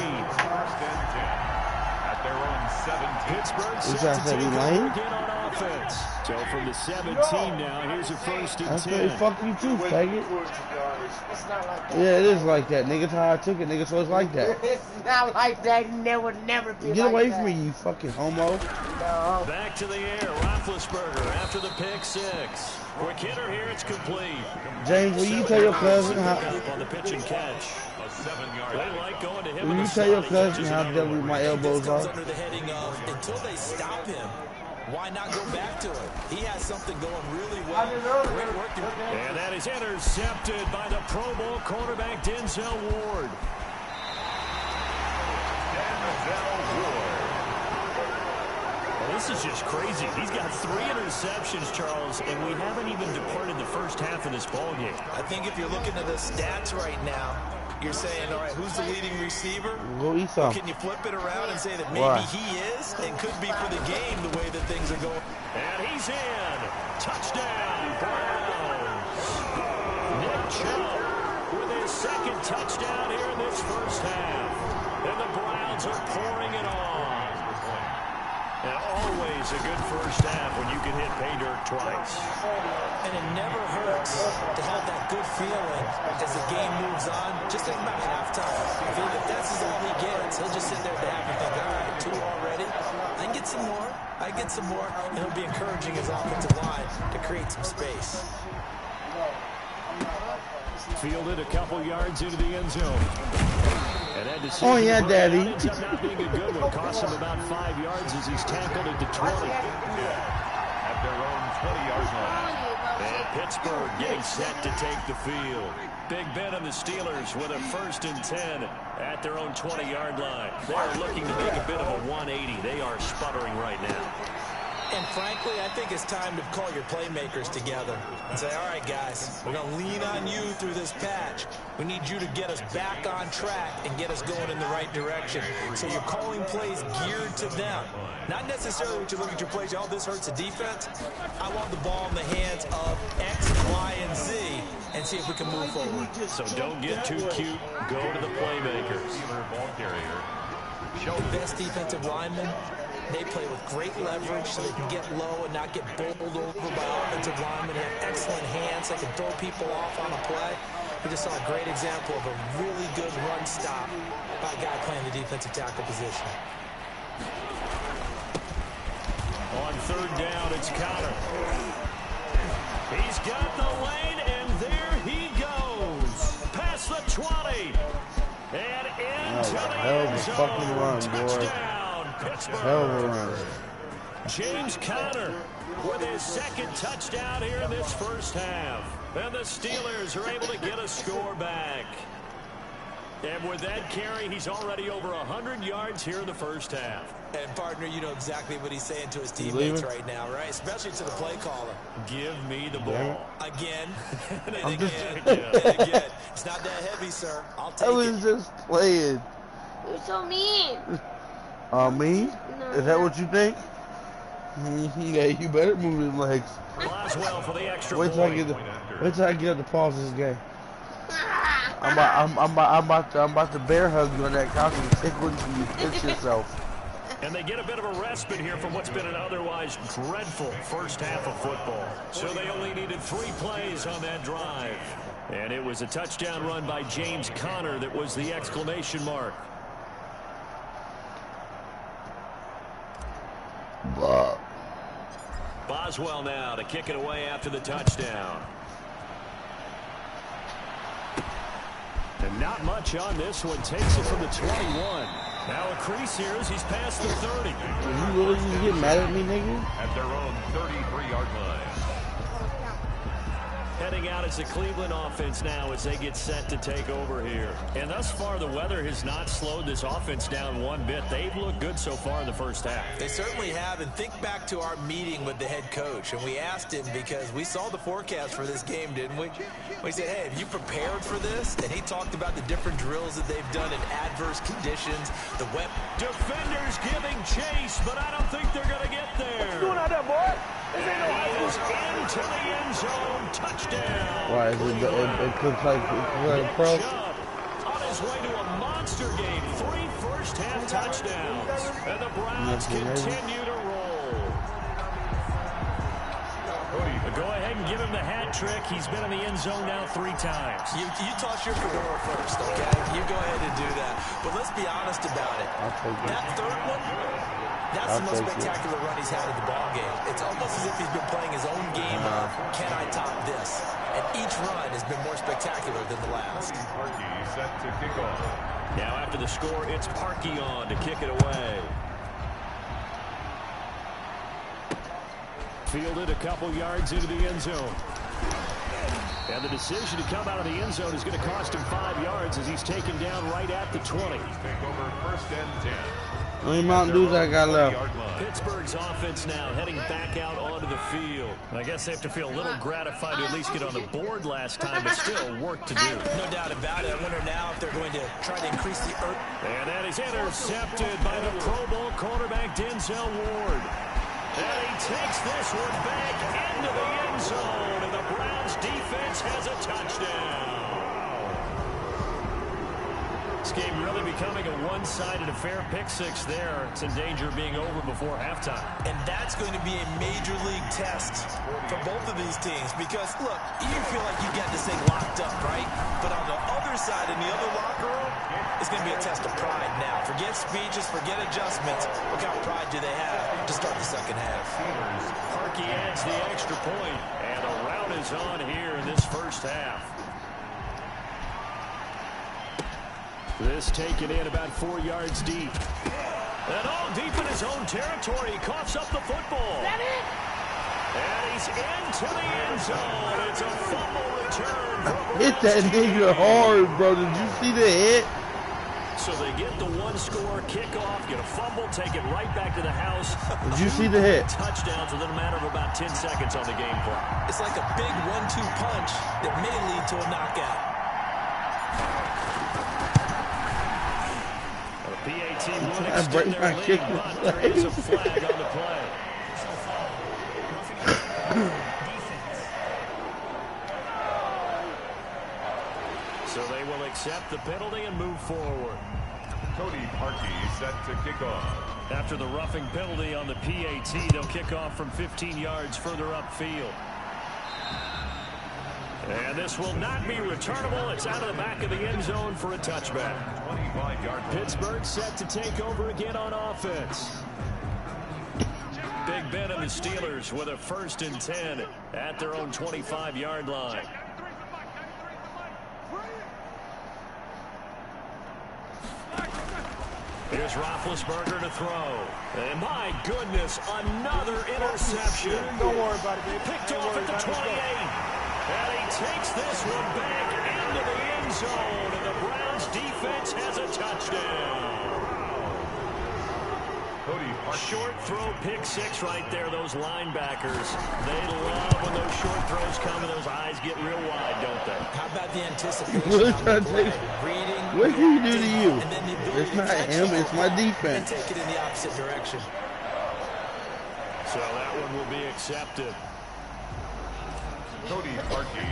At their own 17.
Pittsburgh set to take over again on offense. So from the 17 now, here's a 1st and 10.
Okay, fuck you too, faggot.
It's not like that.
Yeah, it is like that, nigga. That's how I took it, nigga, so it's like that.
It's not like that. It never be
Get
like
away
that.
from me, you fucking homo.
No.
Back to the air, Roethlisberger after the pick 6. Quick hitter here, it's complete.
James, will you tell your cousin how...
On the pitch and catch.
A 7-yard.
They like going to him.
Will you tell your cousin how deadly my elbows
This comes
are?
under the heading of, until they stop him, why not go back to it? He has something going really well. Great work.
And that is intercepted by the Pro Bowl quarterback Denzel Ward. Well, this is just crazy. He's got 3 interceptions, Charles, and we haven't even departed the first half of this ballgame.
I think if you're looking at the stats right now, you're saying, all right, who's the leading receiver?
Go eat some.
Can you flip it around and say that maybe
Why?
he is and could be for the game the way that things are going?
And he's in. Touchdown, Browns. Nick Chubb with his 2nd touchdown here in this first half. And the Browns are pouring it on. And always a good first half when you can hit pay dirt twice.
And it never hurts to have that good feeling as the game moves on. Just think about halftime. If that's all he gets, he'll just sit there at the half and think, all right, 2 already. I can get some more. I get some more. And he'll be encouraging his offensive line to create some space.
Fielded a couple yards into the end zone. And had to see
Oh, yeah, Daddy.
ends up not being a good one. Cost him about 5 yards as he's tackled at the 20.
At their own 20-yard line.
And Pittsburgh getting set to take the field. Big Ben and the Steelers with a 1st and 10 at their own 20-yard line. They're looking to make a bit of a 180. They are sputtering right now.
And frankly, I think it's time to call your playmakers together and say, all right, guys, we're going to lean on you through this patch. We need you to get us back on track and get us going in the right direction. So you're calling plays geared to them. Not necessarily when you look at your plays, oh, this hurts the defense. I want the ball in the hands of X, Y, and Z and see if we can move forward.
So don't get too cute. Go to the playmakers.
Ball carrier.
The best defensive linemen, they play with great leverage so they can get low and not get bowled over by offensive linemen. They have excellent hands. They can throw people off on a play. We just saw a great example of a really good run stop by a guy playing the defensive tackle position.
On 3rd down, it's Connor. He's got the lane, and there he goes. Past the 20. And into the end zone.
Fucking run, boy.
Touchdown, Pittsburgh.
Hell of a run.
James Conner with his 2nd touchdown here in this first half. And the Steelers are able to get a score back. And with that carry, he's already over 100 yards here in the first half.
And, partner, you know exactly what he's saying to his teammates right now, right? Especially to the play caller.
Give me the ball.
Again, and
I'm
again,
just-
and again. It's not that heavy, sir. I'll take
I was just playing.
You're so mean.
Me?
No.
Is that what you think? Yeah, you better move his legs.
Boswell for the extra
Wait till I
point.
wait till I get up to pause this game. I'm about to bear hug you on that couch and tickle you pinch yourself.
And they get a bit of a respite here from what's been an otherwise dreadful first half of football. So they only needed 3 plays on that drive. And it was a touchdown run by James Conner that was the exclamation mark. Boswell now to kick it away after the touchdown. And not much on this one. Takes it from the 21. Now a crease here as he's past the 30.
You really just get mad at me, nigga?
At their own 33-yard line.
Heading out as the Cleveland offense now as they get set to take over here. And thus far, the weather has not slowed this offense down one bit. They've looked good so far in the first half.
They certainly have. And think back to our meeting with the head coach. And we asked him because we saw the forecast for this game, didn't we? We said, hey, have you prepared for this? And he talked about the different drills that they've done in adverse conditions. The wet
defenders giving chase, but I don't think they're going to get there.
What's going on there, boy?
This ain't no into the end zone. Touchdown.
Why is it looks like pro?
On his way to a monster game. 3 first-half touchdowns. And the Browns continue to roll. Go ahead and give him the hat trick. He's been in the end zone now 3 times.
You toss your fedora first, okay? You go ahead and do that. But let's be honest about it. That third one, that's the most spectacular run he's had in the ball game. It's almost as if he's been playing his own game of, can I top this? And each run has been more spectacular than the last.
Pantie set to kick off.
Now after the score, it's Pantie on to kick it away. Fielded a couple yards into the end zone. And the decision to come out of the end zone is going to cost him 5 yards as he's taken down right at the 20.
Take over 1st and 10.
How many Mountain Dews I got left?
Pittsburgh's offense now heading back out onto the field. I guess they have to feel a little gratified to at least get on the board last time, but still work to do.
No doubt about it. I wonder now if they're going to try to increase the earth.
And that is intercepted by the Pro Bowl cornerback Denzel Ward. And he takes this one back into the end zone, and the Browns defense has a touchdown. This game really becoming a one-sided affair. Pick 6 there. It's in danger of being over before halftime.
And that's going to be a major league test for both of these teams because, look, you feel like you got this thing locked up, right? But on the other side, in the other locker room, it's going to be a test of pride now. Forget speeches, forget adjustments. What kind of pride do they have to start the second half?
Pantie adds the extra point, and a rout is on here in this first half. This taken in about 4 yards deep. And all deep in his own territory. He coughs up the football.
That it?
And he's into the end zone. It's a fumble return.
Hit that nigga hard, bro. Did you see the hit?
So they get the 1-score kickoff, get a fumble, take it right back to the house.
Did you see the hit?
Touchdowns within a matter of about 10 seconds on the game clock.
It's like a big 1-2 punch that may lead to a knockout.
PAT would extend their lead, but there is a flag on the play. So they will accept the penalty and move forward.
Pantie set to kick off.
After the roughing penalty on the PAT, they'll kick off from 15 yards further upfield. And this will not be returnable. It's out of the back of the end zone for a touchback.
25-yard
Pittsburgh set to take over again on offense. Big Ben and the Steelers with a 1st and 10 at their own 25-yard line. Here's Roethlisberger to throw. And my goodness, another interception.
Don't worry about it, baby.
Picked off at the 28. And he takes this one back into the end zone. And the Browns defense has a touchdown. Short throw, pick 6 right there. Those linebackers, they love when those short throws come and those eyes get real wide, don't they?
How about the anticipation?
What can you do to you? It's not him, it's my defense.
And take it in the opposite direction.
So that one will be accepted.
Pantie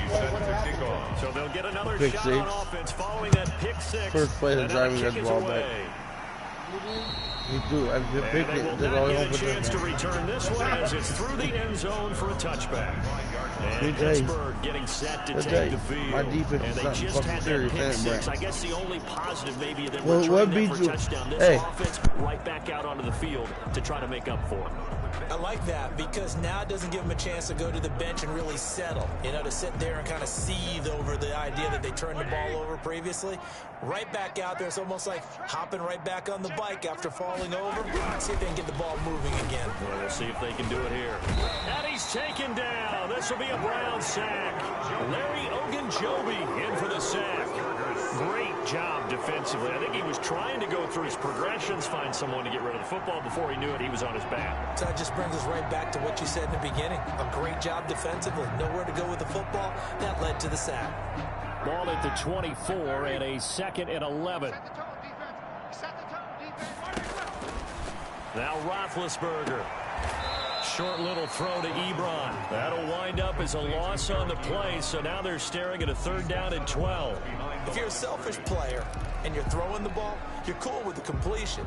set to kick off.
So they'll get another
Pick
shot
6.
on offense following that pick 6.
First play, the
And
driving
kick
got the
is
ball
away.
back. You do. I just
And
picked
they
it.
will
They're
not
all
get a
over
chance to
there.
return this one as it's through the end zone for a touchback. And
Good day.
Pittsburgh getting set to
Good
take
day.
the field.
My defense
and
is
they
something
just
fucking
had that
serious,
pick
ain't it,
6.
Brad?
I guess the only positive maybe of them
Well, what
returning
beat
them for
you?
touchdown. This
Hey.
offense right back out onto the field to try to make up for it.
I like that because now it doesn't give them a chance to go to the bench and really settle. You know, to sit there and kind of seethe over the idea that they turned the ball over previously. Right back out there. It's almost like hopping right back on the bike after falling over. See if they can get the ball moving again.
Well, we'll see if they can do it here. And he's taken down. This will be a Brown sack. Larry Ogunjobi in for the sack. Great job defensively. I think he was trying to go through his progressions, find someone to get rid of the football. Before he knew it, he was on his back.
So that just brings us right back to what you said in the beginning. A great job defensively. Nowhere to go with the football. That led to the sack.
Ball at the 24 and a 2nd and 11. Now Roethlisberger. Short little throw to Ebron. That'll wind up as a loss on the play, so now they're staring at a 3rd down and 12.
If you're a selfish player and you're throwing the ball, you're cool with the completion.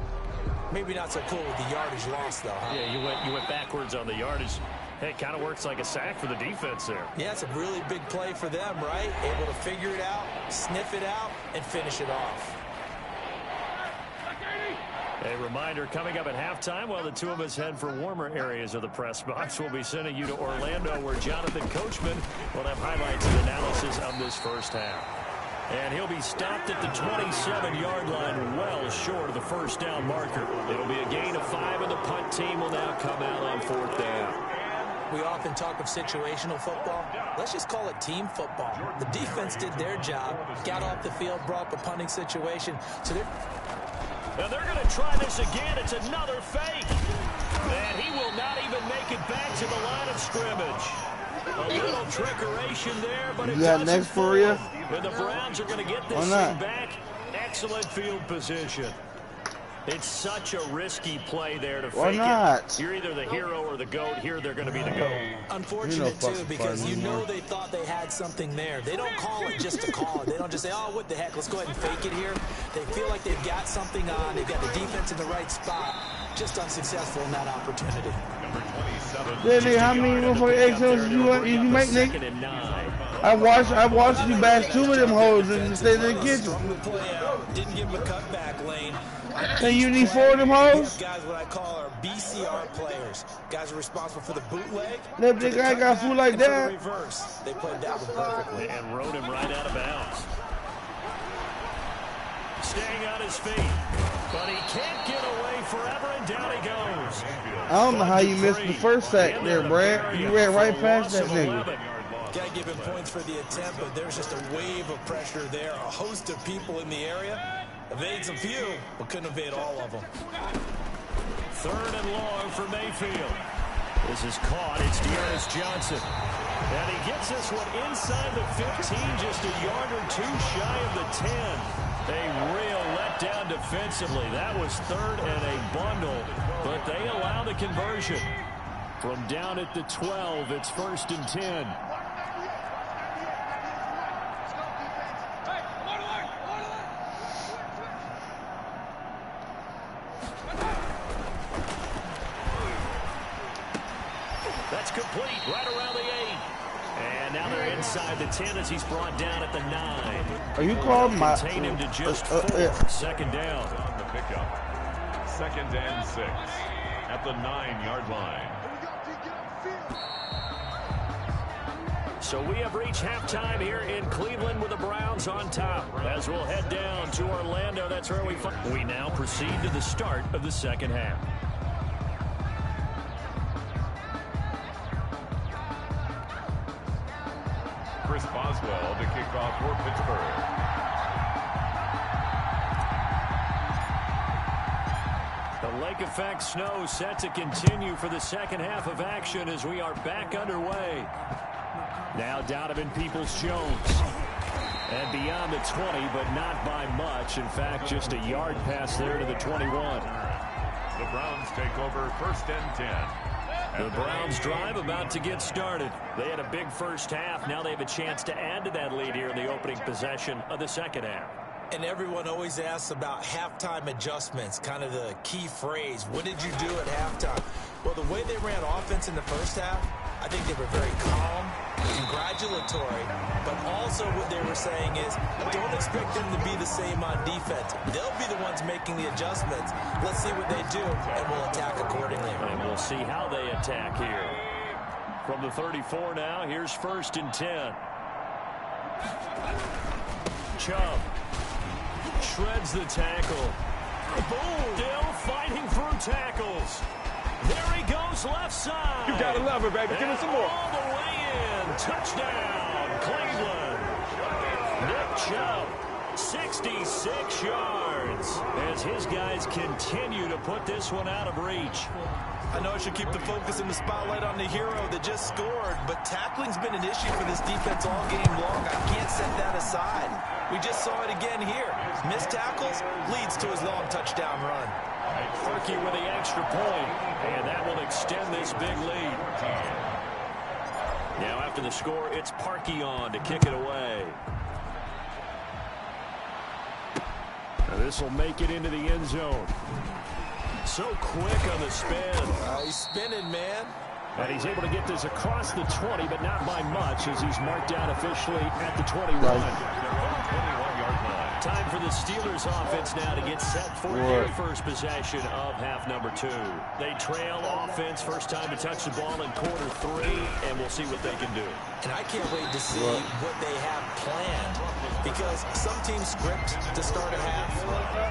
Maybe not so cool with the yardage loss, though, huh?
Yeah, you went backwards on the yardage. Hey, it kind of works like a sack for the defense there.
Yeah, it's a really big play for them, right? Able to figure it out, sniff it out, and finish it off.
A reminder coming up at halftime while the two of us head for warmer areas of the press box. We'll be sending you to Orlando where Jonathan Coachman will have highlights and analysis of this first half. And he'll be stopped at the 27-yard line, well short of the 1st down marker. It'll be a gain of 5, and the punt team will now come out on 4th down.
We often talk of situational football. Let's just call it team football. The defense did their job, got off the field, brought the punting situation. So
now they're going to try this again. It's another fake. And he will not even make it back to the line of scrimmage. A little trickeration there, but it doesn't
next for you?
And the Browns are going to get this thing back. Excellent field position. It's such a risky play there to fake it. You're either the hero or the GOAT. Here they're going to be the GOAT.
Unfortunate, too, because you know they thought they had something there. They don't call it just to call it. They don't just say, oh, what the heck, let's go ahead and fake it here. They feel like they've got something on. They've got the defense in the right spot. Just unsuccessful in that opportunity.
How many motherfucking eggshells you make, Nick? I watched you bash 2 of them hoes and stay in the kitchen.
Didn't give him a cutback lane.
Hey, you need 4 of them hoes?
Guys, what I call our BCR players. Guys are responsible for the bootleg.
That big guy got food like that.
Reverse. They played that one perfectly.
And rode him right out of bounds. Staying on his feet. But he can't get away forever, and down he goes.
I don't know how you missed the first sack there, Brad. You ran right past that nigga.
Gotta give him points for the attempt, but there's just a wave of pressure there. A host of people in the area. Evades a few, but couldn't evade all of them.
3rd and long for Mayfield. This is caught. It's Dearness Johnson. And he gets this one inside the 15, just a yard or 2 shy of the 10. A real letdown defensively. That was 3rd and a bundle, but they allow the conversion. From down at the 12, it's 1st and 10. That's complete, right around the 8. And now they're inside the 10 as he's brought down at the 9.
Are you calling my...
Contain him to just 4. 2nd down.
On the pickup. 2nd and 6 at the 9-yard line.
So we have reached halftime here in Cleveland with the Browns on top. As we'll head down to Orlando, that's where we now proceed to the start of the 2nd half.
Chris Boswell to kick off for Pittsburgh.
The lake effect snow set to continue for the 2nd half of action as we are back underway. Now Donovan Peoples-Jones. And beyond the 20, but not by much. In fact, just a yard pass there to the 21.
The Browns take over 1st and 10.
The Browns drive about to get started. They had a big first half. Now they have a chance to add to that lead here in the opening possession of the 2nd half.
And everyone always asks about halftime adjustments, kind of the key phrase. What did you do at halftime? Well, the way they ran offense in the first half, I think they were very calm, congratulating congratulatory, but also what they were saying is don't expect them to be the same on defense. They'll be the ones making the adjustments. Let's see what they do, and we'll attack accordingly.
And we'll see how they attack here. From the 34 now, here's 1st and 10. Chubb shreds the tackle. Boom! Still fighting through tackles. There he goes, left side.
You gotta love it, baby. Give us some more.
All the way in. Touchdown, Cleveland. Nick Chubb, 66 yards. As his guys continue to put this one out of reach.
I know I should keep the focus and the spotlight on the hero that just scored, but tackling's been an issue for this defense all game long. I can't set that aside. We just saw it again here. Missed tackles leads to his long touchdown run.
Turkey with the extra point, and that will extend this big lead. Now after the score, it's Parkey on to kick it away. Now this will make it into the end zone. So quick on the spin.
He's spinning, man.
And he's able to get this across the 20, but not by much as he's marked down officially at the 21. Time for the Steelers offense now to get set for their first possession of half number 2. They trail offense, first time to touch the ball in quarter 3, and we'll see what they can do.
And I can't wait to see what they have planned, because some teams script to start a half.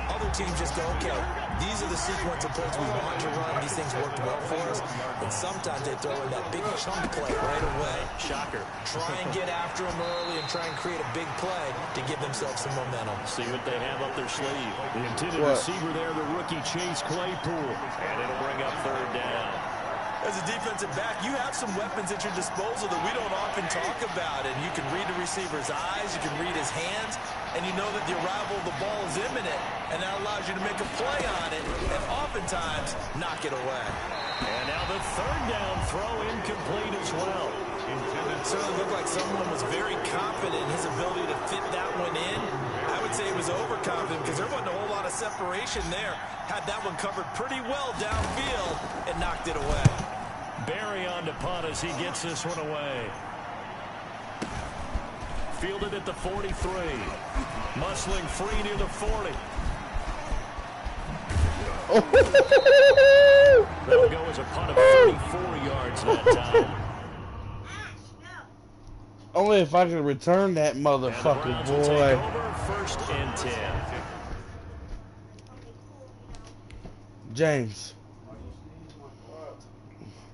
Other teams just go, okay, these are the sequence of plays we want to run. These things worked well for us. And sometimes they throw in that big chunk play right away.
Shocker.
Try and get after them early and try and create a big play to give themselves some momentum.
See what they have up their sleeve. The intended receiver there, the rookie Chase Claypool. And it'll bring up 3rd down.
As a defensive back, you have some weapons at your disposal that we don't often talk about. And you can read the receiver's eyes, you can read his hands, and you know that the arrival of the ball is imminent. And that allows you to make a play on it and oftentimes knock it away.
And now the 3rd down throw incomplete as well.
It certainly looked like someone was very confident in his ability to fit that one in. I would say he was overconfident because there wasn't a whole lot of separation there. Had that one covered pretty well downfield and knocked it away.
Barry on to punt as he gets this one away. Fielded at the 43. Muscling free near the 40. That'll go as a punt of 34 yards that time.
Only if I can return that motherfucker, boy.
Over, 1st and 10.
James.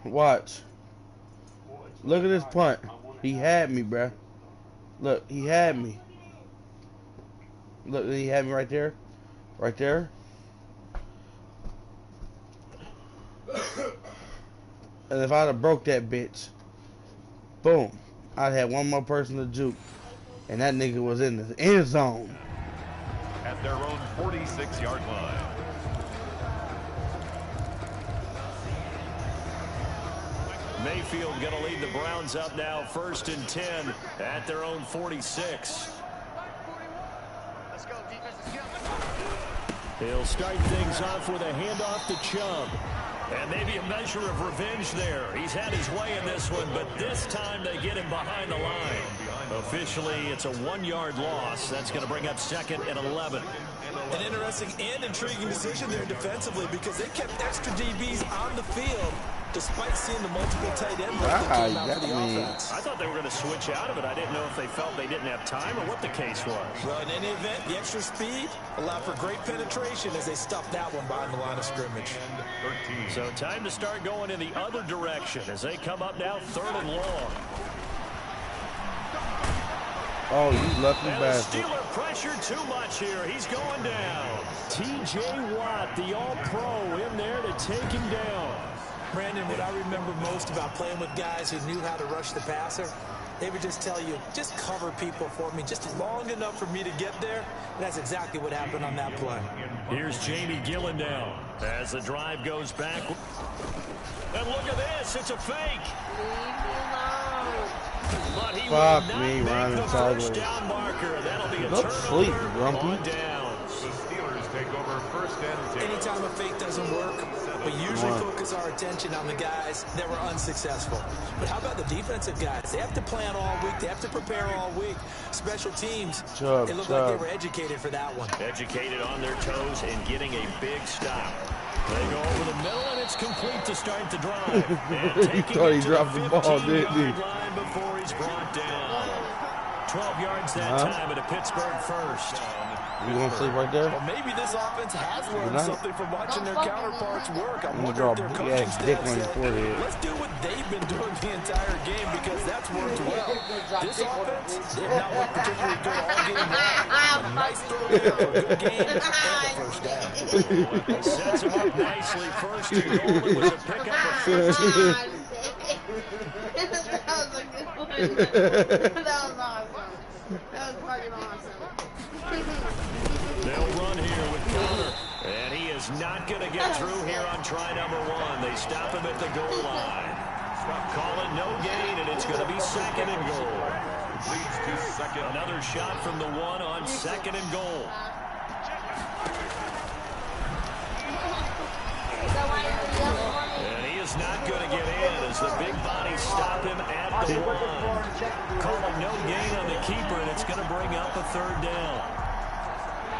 Watch. Look at this punt. He had me, bruh. Look, he had me. Look, he had me right there. Right there. And if I'd have broke that bitch, boom, I'd have one more person to juke. And that nigga was in the end zone.
At their own 46-yard line.
Mayfield going to lead the Browns up now, 1st and 10 at their own 46. He'll start things off with a handoff to Chubb. And maybe a measure of revenge there. He's had his way in this one, but this time they get him behind the line. Officially, it's a 1-yard loss. That's going to bring up 2nd and 11.
An interesting and intriguing decision there defensively because they kept extra DBs on the field despite seeing the multiple tight end that came out for the offense.
I thought they were going to switch out of it. I didn't know if they felt they didn't have time or what the case was.
Well, in any event, the extra speed allowed for great penetration as they stuffed that one behind the line of scrimmage.
So time to start going in the other direction as they come up now 3rd and long.
Oh, you lucky
And
bastard.
the Steeler pressure too much here. He's going down. T.J. Watt, the all-pro, in there to take him down.
Brandon, what I remember most about playing with guys who knew how to rush the passer, they would just tell you, just cover people for me just long enough for me to get there. And that's exactly what happened on that play.
Here's Jamie Gillen now as the drive goes back. And look at this. It's a fake. But he
Fuck
will not
me,
make
Ryan
the
sideways.
first down marker. That'll be a
Go sleep,
turnover
Grumpy.
on downs.
The Steelers take over 1st and 10.
Anytime a fake doesn't work, We usually focus our attention on the guys that were unsuccessful. But how about the defensive guys? They have to plan all week. They have to prepare all week. Special teams, it looked like they were educated for that one.
Educated on their toes and getting a big stop. They go over the middle, and it's complete to start the drive.
He thought he dropped the ball, didn't he?
Line before he's brought down. 12 yards that time at a Pittsburgh first.
You gonna sleep right there?
Well, maybe this offense has learned something from watching their counterparts work. I'm
gonna
wondering
draw
if their
a
coaching
big dick
staff
on your
said,
forehead.
let's do what they've been doing the entire game because that's worked well. This offense did not look particularly good all game long. A nice throw there for a good game and a first down.
Sets him up nicely. First and goal. It was a pickup of 15.
That was a good one. That was awesome. That was fucking awesome.
They'll run here with Connor. And he is not going to get through here on try number 1. They stop him at the goal line. Call it no gain, and it's going to be second and goal.
Leads to second.
Another shot from the 1 on second and goal. And he is not going to get in as the big body stop him at the 1. Calling no gain on the keeper, and it's going to bring up a third down.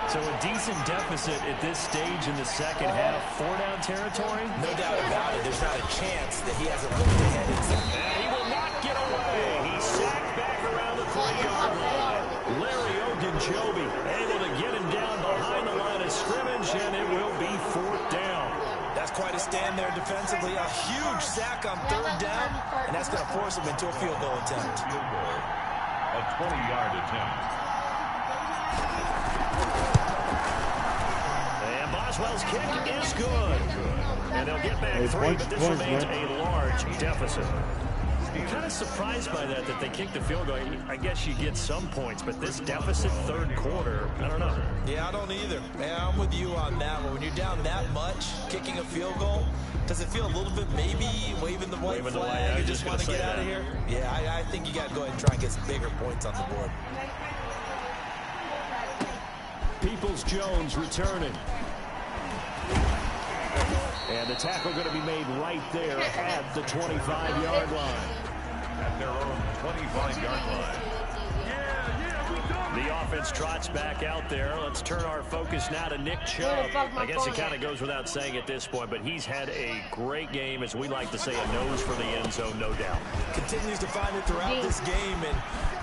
So a decent deficit at this stage in the second half. 4-down territory?
No doubt about it. There's not a chance that he hasn't looked ahead inside.
And he will not get away. He's sacked back around the 3-yard line. Larry Ogunjobi able to get him down behind the line of scrimmage, and it will be 4th down.
That's quite a stand there defensively. A huge sack on 3rd down, and that's going to force him into a field goal attempt.
Field goal. A 20-yard attempt.
And Boswell's kick is good. And they'll get back 3, but this remains a large deficit. I'm kind of surprised by that they kicked the field goal. I guess you get some points, but this deficit 3rd quarter, I don't know.
Yeah, I don't either. Yeah, I'm with you on that one. When you're down that much, kicking a field goal, does it feel a little bit maybe waving the white flag? You just want to get out of here? Yeah, I think you got to go ahead and try and get some bigger points on the board.
Peoples-Jones returning. And the tackle going to be made right there at the 25-yard line.
At their own 25-yard line.
The offense trots back out there. Let's turn our focus now to Nick Chubb. I guess it kind of goes without saying at this point, but he's had a great game, as we like to say, a nose for the end zone, no doubt.
Continues to find it throughout this game, and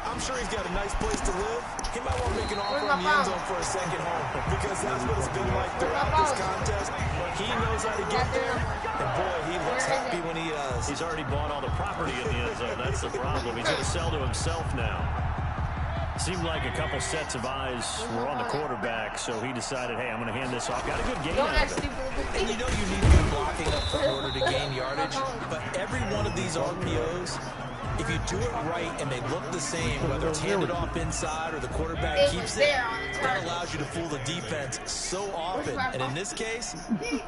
I'm sure he's got a nice place to live. He might want to make an offer on the end zone for a second home, because that's what it's been like throughout this contest. He knows how to get there, and boy, he looks happy when he does.
He's already bought all the property in the end zone. That's the problem. He's going to sell to himself now. Seemed like a couple sets of eyes were on the quarterback, so he decided, hey, I'm going to hand this off. Got a good game out of it.
And you know you need to be blocking up front in order to gain yardage, but every one of these RPOs, if you do it right and they look the same, whether it's handed off inside or the quarterback keeps it, that allows you to fool the defense so often. And in this case,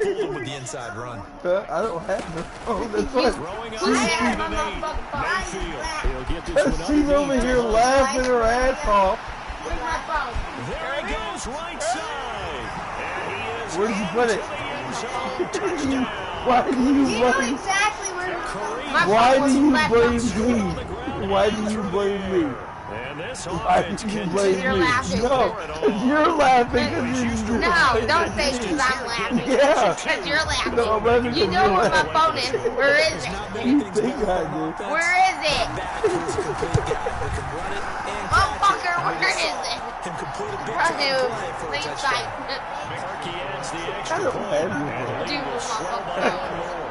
fool them with the inside run.
I don't have no phone. That's what.
Throwing out Mayfield. He'll get this one
She's over here laughing her ass off.
There he goes, right side. And he is
Where did you put it?
touchdown.
Why do you blame?
Exactly where
Why do you blame me? Why do you blame me?
And this
Why
offense
do you blame
You're
me?
laughing.
No, you're laughing because you.
No, don't say because I'm laughing.
Yeah.
Because you're laughing.
No, I'm laughing
You
'cause
know
you're
where my
laughing.
phone is. Where is it?
You think I do?
Where is it? Motherfucker, where is it? Please type.
Markey adds the
I
extra
don't
point.
have
And
you.
he
Dude,
will
my
slow
phone.
down.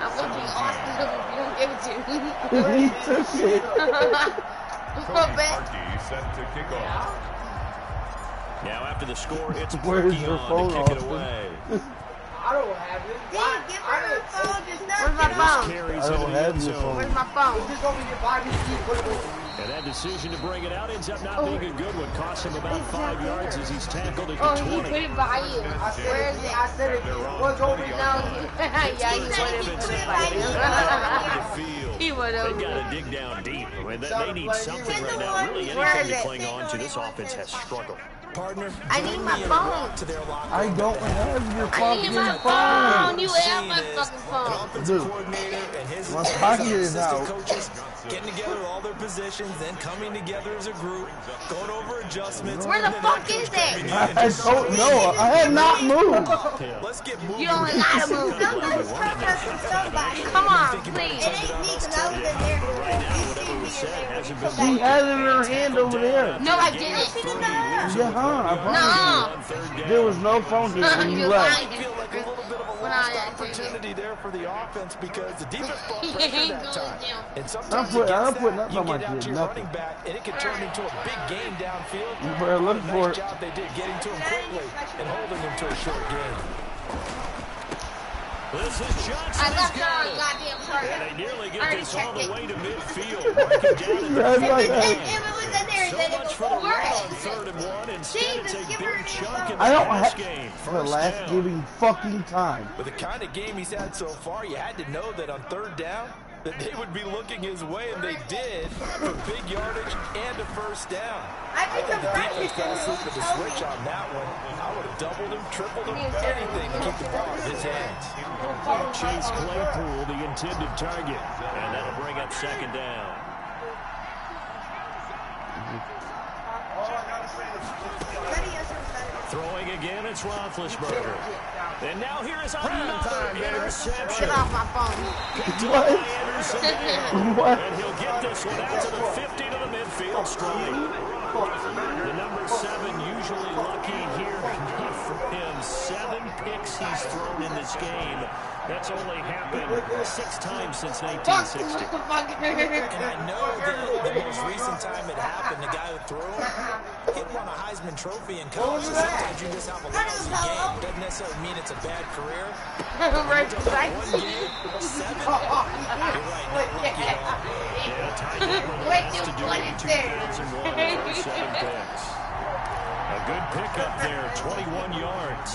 I'm looking awesome if you don't give it to me.
He took it.
Little bit.
Pantie set to kick off.
Now after the score, it's
Where's
Markey
your
on
phone,
to kick it
Austin?
away.
I don't have it.
Dude, give her her phone. Just Where's my phone?
Carries
I don't
into the
have
end
your
zone.
phone.
Where's my phone?
Just over here by me. Put it over.
And that decision to bring it out ends up not being a good one. Cost him about 5 yards as he's tackled at
Oh,
the
he
20.
put it by you. Where is it?
I said it. What's over here?
No, yeah, he went and put it by you. He went
They've
over.
got to dig down deep. I mean, they need something right now. Really
Where
anything
is
to
it?
cling on to. This offense has struggled.
Partner,
I need my phone.
to their locker
I
room.
don't have your
I need my
fucking
phone. You have my fucking phone.
Dude,
Coordinator and his
my pocket is
assistant
out.
coaches getting together all their positions, then coming together as a group, going over adjustments.
Where the fuck is it?
I don't know. I have not moved.
Let's get moving.
You don't gotta move.
Sometimes tough has for somebody.
Come on, please.
It ain't me, because I was in there. You see me in there.
She has it in her hand over there.
No, I didn't.
Yeah, I promise you. There was no phone here when you
You're
left.
lying.
Feel like a little bit of a
When
lost
I
opportunity there for the offense because the defense brought
He
pressure
ain't
that time.
going down.
And
I'm
sometimes
putting
against
nothing
that,
on my
you get out
kid,
to your
nothing.
running back, and it can turn into a big game downfield.
You better look
What a
for
nice
it.
job they did getting to him quickly and holding him to a short game.
This is Johnson.
I left her on goddamn target.
And they nearly
I
get
already
this all
checked
the
it.
way to midfield. Marking down
That's like
If
that.
it was in there,
so
then it
much
goes
for the run
over
on
it.
3rd and 1. Instead, it's a
Jesus, give
big
her a
chunk in
phone.
I
the
don't
pass
have
game.
the
First
last
down.
giving fucking time.
With the kind of game he's had so far, you had to know that on 3rd down, that they would be looking his way, and they did for big yardage and a first down.
I think the
The defense
practice
got
is
asleep with the switch on that one. I would have doubled him, tripled him, anything to keep the ball in his hands.
Chase Claypool, the intended target. And that'll bring up 2nd down. Throwing again, it's Roethlisberger. And now here is another interception.
Get off my phone.
What? What?
And he'll get this one out to the 50 to the midfield stripe. The number 7 usually lucky here. Not for him. 7 picks he's thrown in this game. That's only happened 6 times since 1960.
And I know that the most recent time it happened, the guy who threw him, he won a Heisman Trophy in college. So sometimes you just have a lousy game. Doesn't necessarily mean it's a bad career.
Right beside
One
you.
game, 7. You're right, not lucky at all.
Yeah, Ty Hamilton
Wait,
wants to do
what
it in
is there?
2001 with 7 picks. A good pickup there, 21 yards.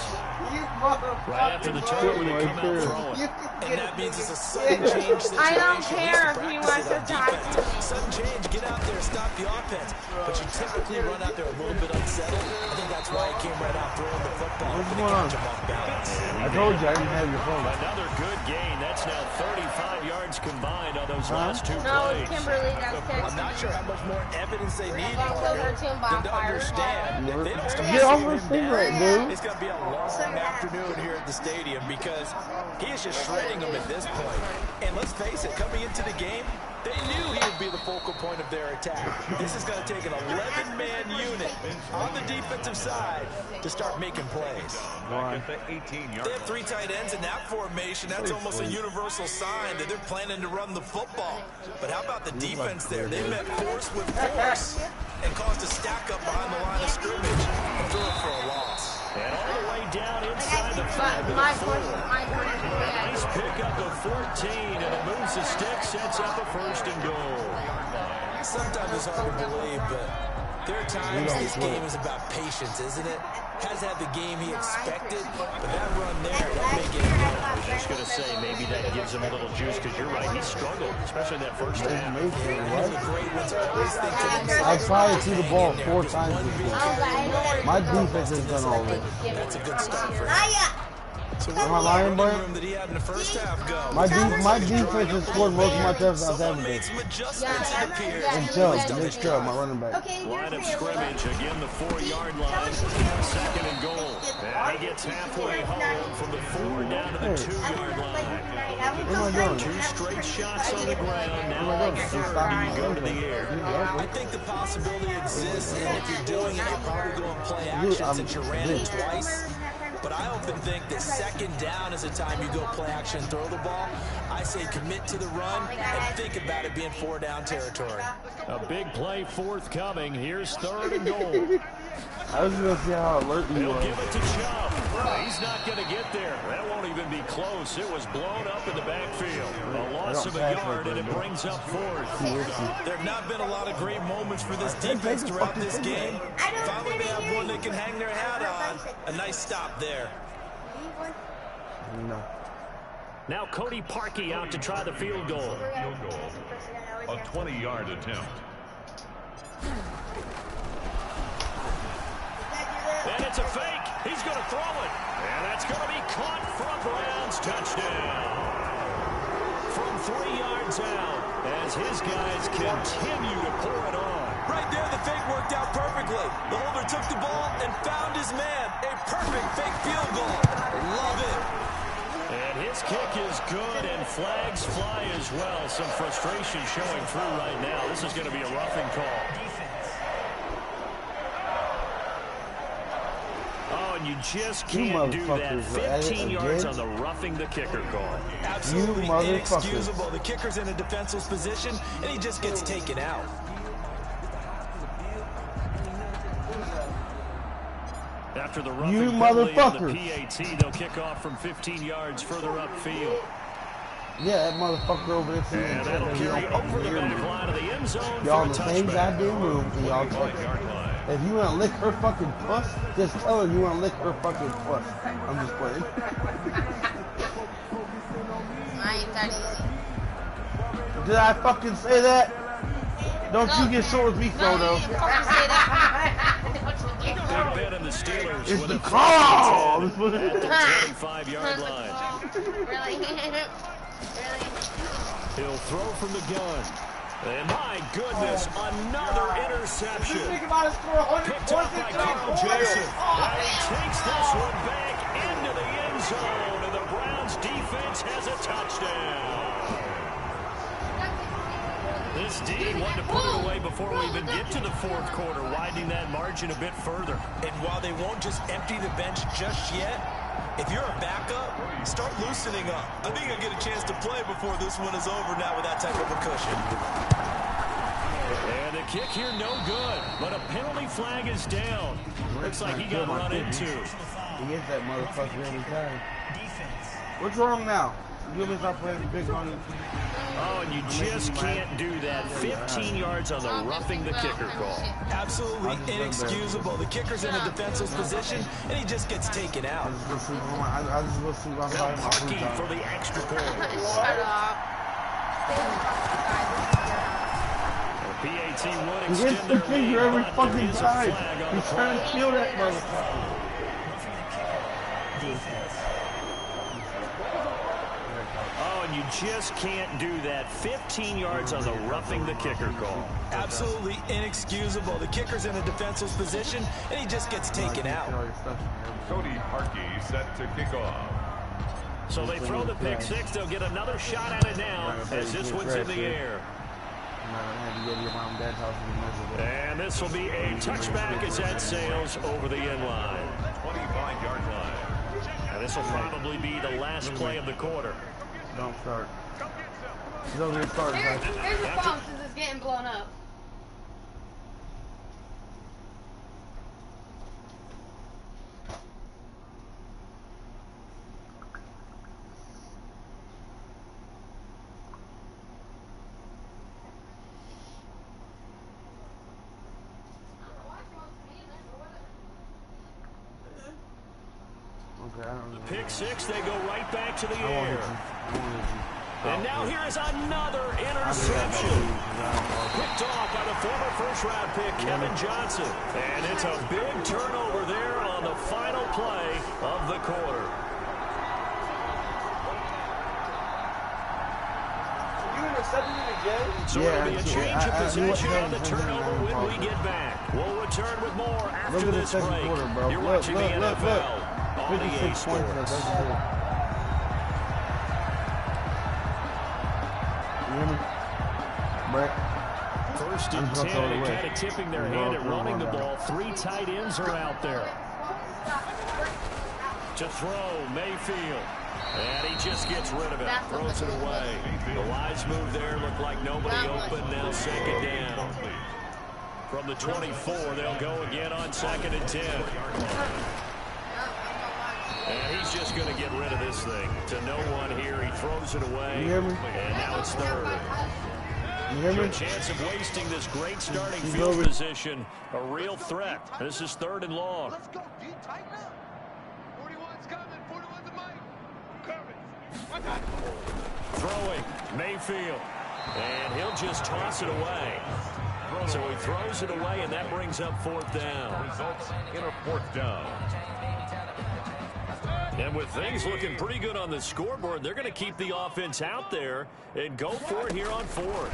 Right after the turn when they come out throwing.
And that means it's a sudden change situation.
I don't care if he wants to talk to me.
Sudden change, get out there, stop the offense. But you typically run out there a little bit unsettled. I think that's why he came right out throwing the football.
What's
Hoping to
going on?
catch him off balance.
I told you I didn't have your phone.
Another good gain. That's now 35 yards combined on those last 2
No,
plays.
it's Kimberly that's
I'm
texting
not
me.
sure how much more evidence they need
Well,
Parker,
so her
than to understand that they don't start
Get off
slowing
her
him
cigarette,
down.
dude.
It's going to be a long afternoon here at the stadium because he is just shredding them at this point. And let's face it, coming into the game, they knew he would be the focal point of their attack. This is going to take an 11-man unit on the defensive side to start making plays. They have 3 tight ends in that formation. That's almost a universal sign that they're planning to run the football. But how about the defense there? They met force with force and caused a stack up behind the line of scrimmage and threw it for a loss.
And all the way down inside the 5 to
My
the 4.
question, my question.
Nice pickup of 14, and it moves the stick, sets up a 1st and goal.
Sometimes it's hard to believe, but there are times this game is about patience, isn't it? Has had the game he expected, but that run there, that may get him.
I was just going to say, maybe that gives him a little juice, because you're right, he struggled, especially that first half.
The great ones always think to themselves,
I've tried to see the ball 4 times this year.
Oh,
My defense has done all this.
that's a good start for him. So
Am I lying,
running
Brian?
room that he had in the first half go.
My defense has scored most of my touchdowns
Someone
haven't
made
been.
some adjustments, it appears.
And Chubb, Nick Chubb, my running back.
Okay,
Line of scrimmage, again the 4-yard line, 2nd and goal. And he gets halfway home from the 4 down to the 2-yard line.
What am I doing?
2 straight shots on the ground, now on 3rd, you go to the air.
I think the possibility exists, and if you're doing it, you're probably going play action since you ran it twice. But I often think that 2nd down is the time you go play action, throw the ball. I say commit to the run and think about it being 4 down territory.
A big play forthcoming. Here's 3rd and goal.
I was going to see how alert you
He'll
were.
give it to Chubb. He's not going to get there. That won't even be close. It was blown up in the backfield. A loss of a yard, and it brings up 4th.
There have not been a lot of great moments for this defense throughout this game. Finally, they have one they can hang their hat on. A nice stop there.
No.
Now Cody Parkey out to try the field goal.
A 20-yard attempt.
a fake. He's going to throw it. And that's going to be caught for a Browns touchdown. From 3 yards out, as his guys continue to pour it on.
Right there, the fake worked out perfectly. The holder took the ball and found his man. A perfect fake field goal. Love it.
And his kick is good, and flags fly as well. Some frustration showing through right now. This is going to be a roughing call. Oh, and you just can't do that. 15 yards on the roughing the kicker call.
Absolutely inexcusable. The kicker's in a defenseless position, and he just gets taken out.
After the roughing penalty on the PAT, they'll kick off from 15 yards further upfield.
Yeah, that motherfucker over there.
And that'll carry over the back line of the end zone.
Y'all in the same goddamn room, and y'all talking. If you want to lick her fucking puss, just tell her you want to lick her fucking puss. I'm just playing.
I ain't that easy.
Did I fucking say that? Don't you get sore with me, Frodo.
Big Ben and the Steelers.
It's the call!
At the 25-yard line.
Really? Really?
He'll throw from the gun. And my goodness, another interception. Picked up by Carl Jackson. And he takes this one back into the end zone. And the Browns defense has a touchdown. This D wanted to put it away before we even get to the fourth quarter, widening that margin a bit further.
And while they won't just empty the bench just yet, if you're a backup, start loosening up. I think you'll get a chance to play before this one is over now with that type of a cushion.
And the kick here, no good. But a penalty flag is down. Looks like he got run into.
He hits that motherfucker every time. What's wrong now? You want me to stop playing big money?
Oh, and you just can't do that. 15 yards on the roughing the kicker call.
Absolutely inexcusable. The kicker's in a defenseless position, and he just gets taken out.
I just go sleep on my
Pantie for the extra point.
Shut up.
The PAT would
he hits
extend
the
their
finger
lead,
every
but
fucking
there is a
time.
flag on
He's
the
trying
play.
to kill that motherfucker.
Oh, and you just can't do that. 15 yards on the roughing the kicker call.
Absolutely inexcusable. The kicker's in a defenseless position, and he just gets taken out.
Cody Harkey set to kick off.
So they throw the pick six. They'll get another shot at it now as this one's in the air. And this will be a touchback as that sails over the end line.
25-yard line.
And this will probably be the last play of the quarter.
Don't start. He's over here starting.
Here's the problem since it's getting blown up.
The pick six, they go right back to the air. And now here is another interception. Picked off by the former first-round pick, Kevin Johnson. And it's a big turnover there on the final play of the quarter. So it'll be a change of possession on the turnover when we get back. We'll return with more after this break. You're watching the NFL on EA Sports. First and 10, and kind of tipping their hand at running the ball. 3 tight ends are out there. To throw, Mayfield. And he just gets rid of it. Throws it away. The wise move there. Looked like nobody open. Now second down. From the 24, they'll go again on 2nd and 10. And he's just going to get rid of this thing. To no one here. He throws it away. And now it's 3rd. Good chance of wasting this great starting field position. A real threat. This is 3rd and long.
Let's go. D, tighten up. 41's coming. 41's a mic.
Throwing, Mayfield. And he'll just toss it away. So he throws it away, and that brings up fourth down.
Results in a fourth down.
And with things looking pretty good on the scoreboard, they're going to keep the offense out there and go for it here on fourth.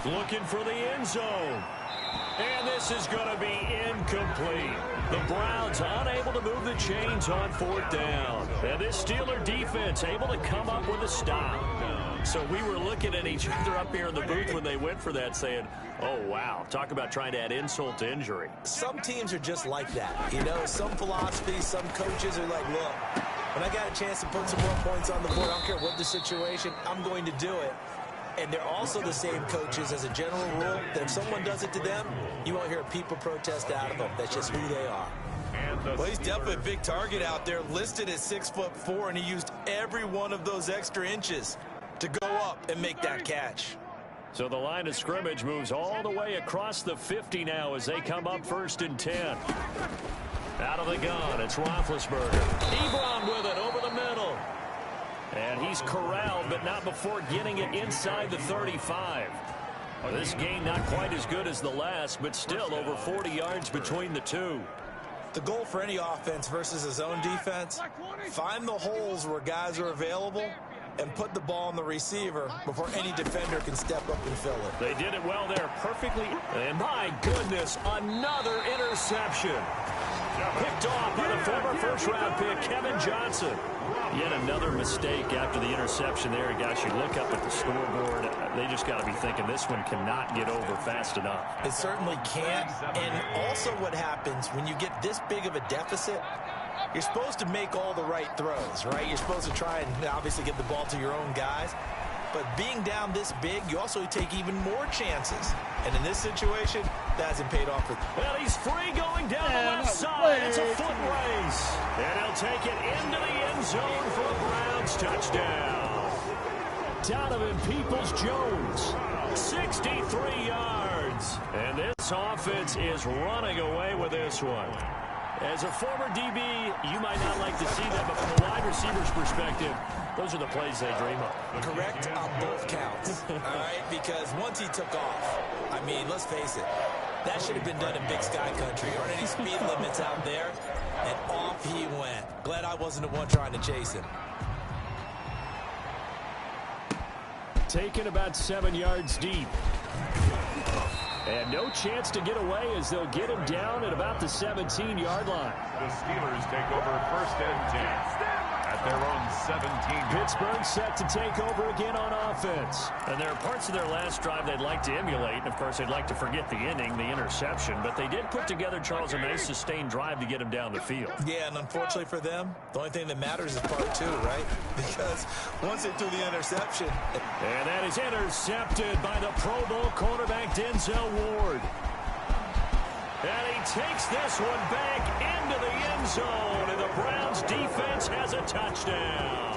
Looking for the end zone. And this is going to be incomplete. The Browns unable to move the chains on fourth down. And this Steeler defense able to come up with a stop. So we were looking at each other up here in the booth when they went for that saying, oh, wow, talk about trying to add insult to injury.
Some teams are just like that. You know, some philosophies, some coaches are like, look, when I got a chance to put some more points on the board, I don't care what the situation, I'm going to do it. And they're also the same coaches as a general rule that if someone does it to them, you won't hear a people protest out of them. That's just who they are. Well, he's definitely a big target out there, listed at 6'4", and he used every one of those extra inches to go up and make that catch.
So the line of scrimmage moves all the way across the 50 now as they come up 1st and 10. Out of the gun, it's Roethlisberger. Ebron with it over the middle. And he's corralled, but not before getting it inside the 35. This game not quite as good as the last, but still over 40 yards between the two.
The goal for any offense versus his own defense, find the holes where guys are available and put the ball on the receiver before any defender can step up and fill it.
They did it well there, perfectly. And my goodness, another interception. Picked off by the former first-round pick, Kevin Johnson. Yet another mistake after the interception there. Guys, you look up at the scoreboard. They just got to be thinking this one cannot get over fast enough.
It certainly can't. And also what happens when you get this big of a deficit, you're supposed to make all the right throws, right? You're supposed to try and obviously get the ball to your own guys. But being down this big, you also take even more chances. And in this situation, that hasn't paid off for them.
Well, he's free going down the left side. It's a foot race. And he'll take it into the end zone for a Browns touchdown. Donovan Peoples-Jones, 63 yards. And this offense is running away with this one. As a former DB, you might not like to see that, but from a wide receiver's perspective, those are the plays they dream of.
Correct on both counts, all right? Because once he took off, I mean, let's face it, that should have been done in Big Sky Country. There aren't any speed limits out there, and off he went. Glad I wasn't the one trying to chase him.
Taken about 7 yards deep. And no chance to get away as they'll get him down at about the 17-yard line.
The Steelers take over 1st and 10 at their own 17.
Pittsburgh set to take over again on offense. And there are parts of their last drive they'd like to emulate. And, of course, they'd like to forget the inning, the interception. But they did put together, Charles, a nice sustained drive to get him down the field.
Yeah, and unfortunately for them, the only thing that matters is part 2, right? Because once they threw the interception.
And that is intercepted by the Pro Bowl cornerback Denzel Ward. And he takes this one back into the end zone, and the Browns defense has a touchdown.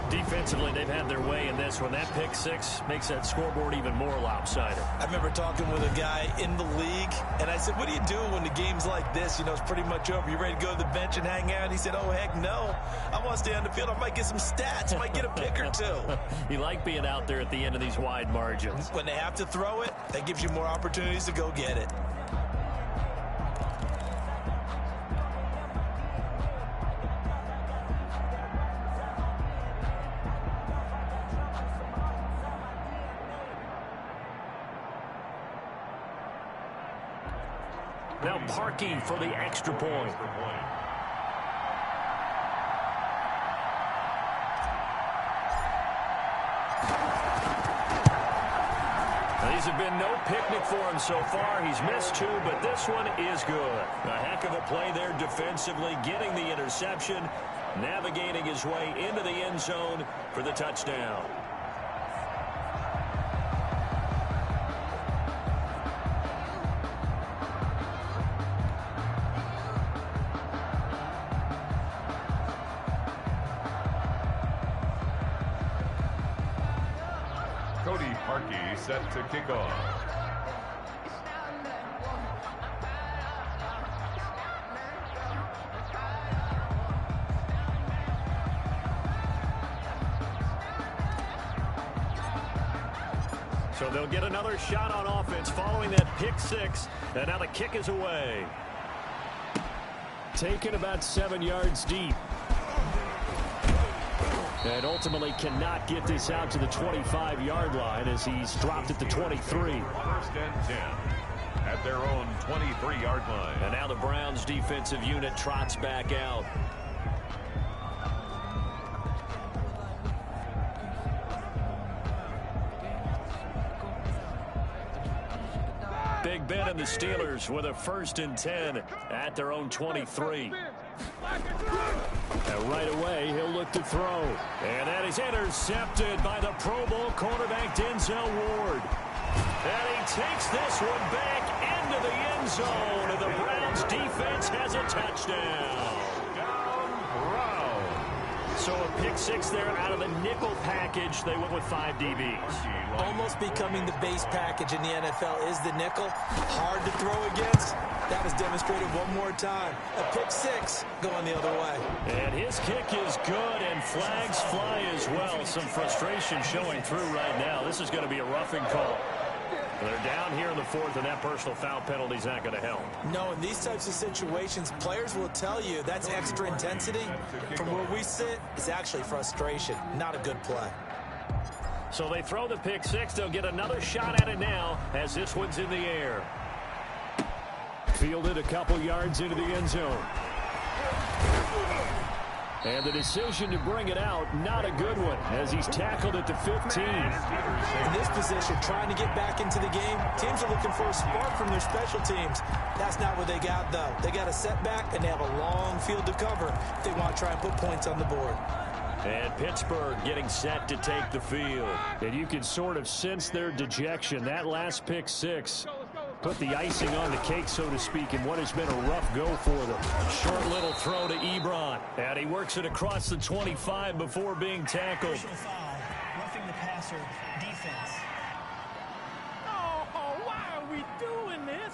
Defensively, they've had their way in this one. That pick six makes that scoreboard even more lopsided.
I remember talking with a guy in the league, and I said, what do you do when the game's like this? You know, it's pretty much over. You ready to go to the bench and hang out? He said, oh, heck no. I want to stay on the field. I might get some stats. I might get a pick or two.
You like being out there at the end of these wide margins.
When they have to throw it, that gives you more opportunities to go get it.
Now Parkey for the extra point. These have been no picnic for him so far. He's missed 2, but this one is good. A heck of a play there defensively, getting the interception, navigating his way into the end zone for the touchdown.
Parkey set to kick off.
So they'll get another shot on offense following that pick six. And now the kick is away. Taken about 7 yards deep. And ultimately cannot get this out to the 25-yard line as he's dropped at the 23.
First and 10 at their own 23-yard line.
And now the Browns defensive unit trots back out. Big Ben and the Steelers with a 1st and 10 at their own 23. And right away, he'll look to throw. And that is intercepted by the Pro Bowl cornerback Denzel Ward. And he takes this one back into the end zone. And the Browns defense has a touchdown. So a pick six there out of the nickel package. They went with 5 DBs.
Almost becoming the base package in the NFL is the nickel. Hard to throw against. That was demonstrated one more time. A pick six going the other way.
And his kick is good, and flags fly as well. Some frustration showing through right now. This is going to be a roughing call. They're down here in the 4th, and that personal foul penalty is not going to help.
No, in these types of situations, players will tell you that's extra intensity. From where we sit, it's actually frustration. Not a good play.
So they throw the pick six. They'll get another shot at it now as this one's in the air. Fielded a couple yards into the end zone. And the decision to bring it out, not a good one, as he's tackled at the 15.
In this position, trying to get back into the game, teams are looking for a spark from their special teams. That's not what they got, though. They got a setback, and they have a long field to cover if they want to try and put points on the board.
And Pittsburgh getting set to take the field. And you can sort of sense their dejection. That last pick six put the icing on the cake, so to speak, in what has been a rough go for them. Short little throw to Ebron. And he works it across the 25 before being tackled.
Foul, roughing the passer, defense.
Oh, why are we doing this?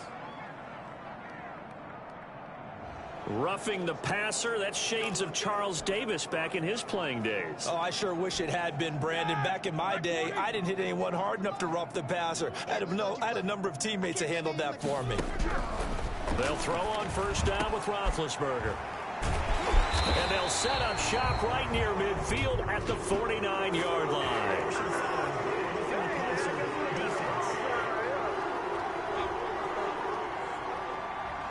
Roughing the passer, that's shades of Charles Davis back in his playing days.
Oh, I sure wish it had been, Brandon. Back in my day, I didn't hit anyone hard enough to rough the passer. I had a number of teammates that handled that for me.
They'll throw on first down with Roethlisberger. And they'll set up shop right near midfield at the 49-yard line.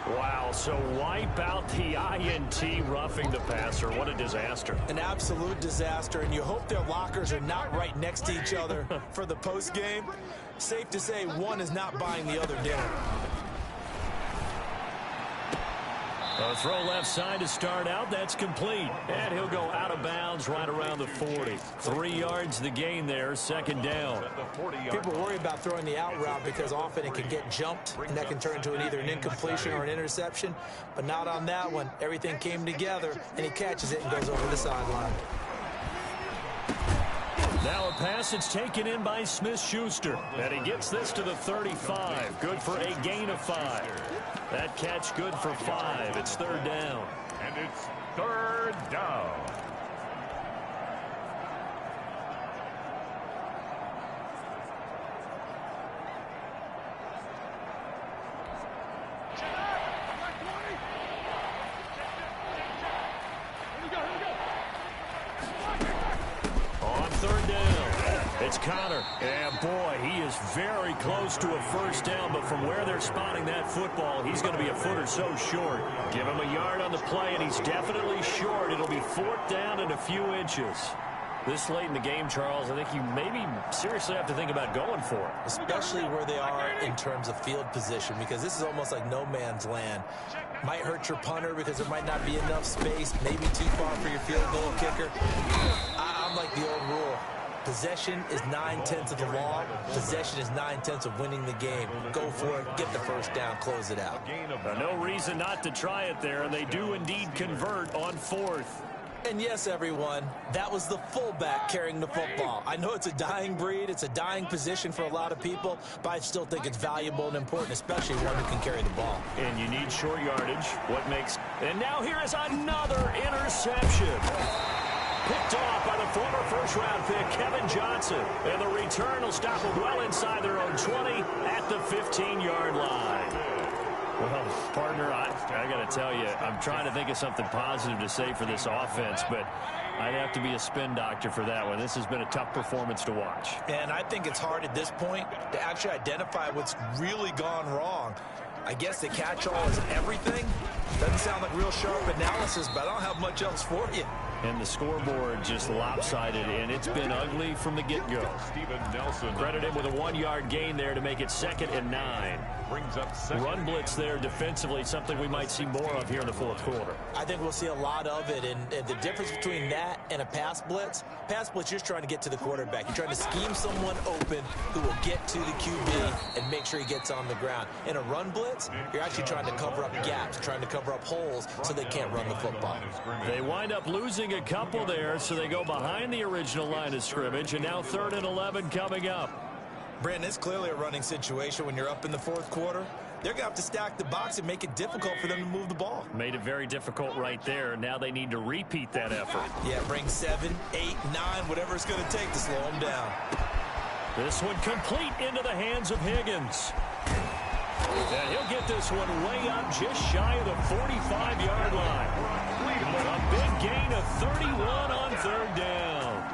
Wow, so wipe out the INT, roughing the passer. What a disaster.
An absolute disaster, and you hope their lockers are not right next to each other for the post game. Safe to say one is not buying the other dinner.
A throw left side to start out. That's complete. And he'll go out of bounds right around the 40. 3 yards the gain there, 2nd down.
People worry about throwing the out route because often it can get jumped, and that can turn into either an incompletion or an interception. But not on that one. Everything came together, and he catches it and goes over the sideline.
Now a pass that's taken in by Smith-Schuster. And he gets this to the 35. Good for a gain of 5. That catch good for 5. It's 3rd down.
And it's 3rd down.
On 3rd down, it's Connor. And boy, he is very close to a first down, but from where they're spotting that football, he's going to be a foot or so short. Give him a yard on the play, and he's definitely short. It'll be 4th down and a few inches. This late in the game, Charles, I think you maybe seriously have to think about going for it.
Especially where they are in terms of field position, because this is almost like no man's land. Might hurt your punter because there might not be enough space, maybe too far for your field goal kicker. I'm like the old rule. Possession is 9/10 of the law. Possession is 9/10 of winning the game. Go for it, get the first down, close it out.
No reason not to try it there, and they do indeed convert on 4th.
And yes, everyone, that was the fullback carrying the football. I know it's a dying breed, it's a dying position for a lot of people, but I still think it's valuable and important, especially one who can carry the ball.
And you need short yardage. And now here is another interception. picked off by the former first-round pick, Kevin Johnson. And the return will stop them well inside their own 20 at the 15-yard line. Well, partner, I got to tell you, I'm trying to think of something positive to say for this offense, but I'd have to be a spin doctor for that one. This has been a tough performance to watch.
And I think it's hard at this point to actually identify what's really gone wrong. I guess the catch-all is everything. Doesn't sound like real sharp analysis, but I don't have much else for you.
And the scoreboard just lopsided, and it's been ugly from the get-go.
Steven Nelson.
Credit him with a 1-yard gain there to make it 2nd and 9.
Brings up second.
Run blitz there defensively, something we might see more of here in the fourth quarter.
I think we'll see a lot of it, and the difference between that and a pass blitz, you're just trying to get to the quarterback. You're trying to scheme someone open who will get to the QB and make sure he gets on the ground. In a run blitz, you're actually trying to cover up gaps, trying to cover up holes so they can't run the football.
They wind up losing a couple there, so they go behind the original line of scrimmage, and now 3rd and 11 coming up.
Brandon, it's clearly a running situation when you're up in the fourth quarter. They're going to have to stack the box and make it difficult for them to move the ball.
Made it very difficult right there. Now they need to repeat that effort.
Yeah, bring 7, 8, 9, whatever it's going to take to slow them down.
This one complete into the hands of Higgins. And he'll get this one way up just shy of the 45-yard line. A big gain of 31 on 3rd down.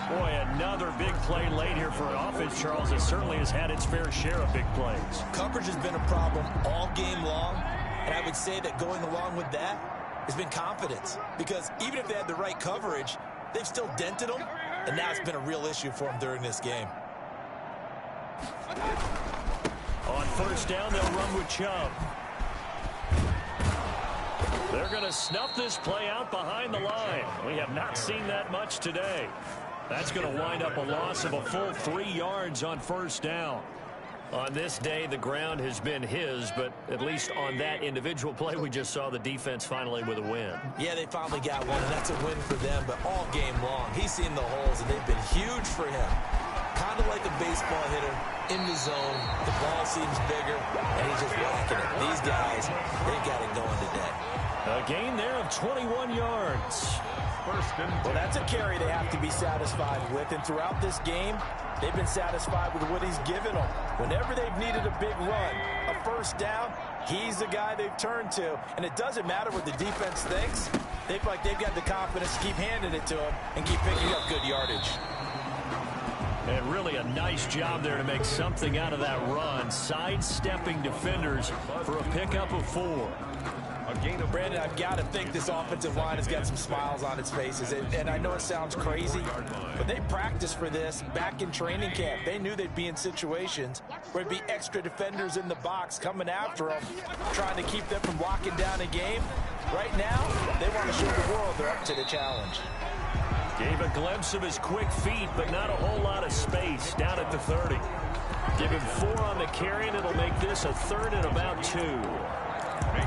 Boy, another big play late here for an offense, Charles, that certainly has had its fair share of big plays.
Coverage has been a problem all game long, and I would say that going along with that has been confidence. Because even if they had the right coverage, they've still dented them, and now it's been a real issue for them during this game.
On 1st down, they'll run with Chubb. They're going to snuff this play out behind the line. We have not seen that much today. That's going to wind up a loss of a full 3 yards on 1st down. On this day, the ground has been his, but at least on that individual play, we just saw the defense finally with a win.
Yeah, they finally got one, and that's a win for them, but all game long, he's seen the holes, and they've been huge for him. Kind of like a baseball hitter in the zone. The ball seems bigger, and he's just whacking it. These guys, they got it going today.
A gain there of 21 yards.
Well, that's a carry they have to be satisfied with, and throughout this game, they've been satisfied with what he's given them. Whenever they've needed a big run, a 1st down, he's the guy they've turned to. And it doesn't matter what the defense thinks. They feel like they've got the confidence to keep handing it to him and keep picking up good yardage.
And really a nice job there to make something out of that run, sidestepping defenders for a pickup of 4.
Brandon, I've got to think this offensive line has got some smiles on its faces. And I know it sounds crazy, but they practiced for this back in training camp. They knew they'd be in situations where there'd be extra defenders in the box coming after them, trying to keep them from locking down a game. Right now, they want to show the world they're up to the challenge.
Gave a glimpse of his quick feet, but not a whole lot of space down at the 30. Give him 4 on the carry, and it'll make this a 3rd and about 2.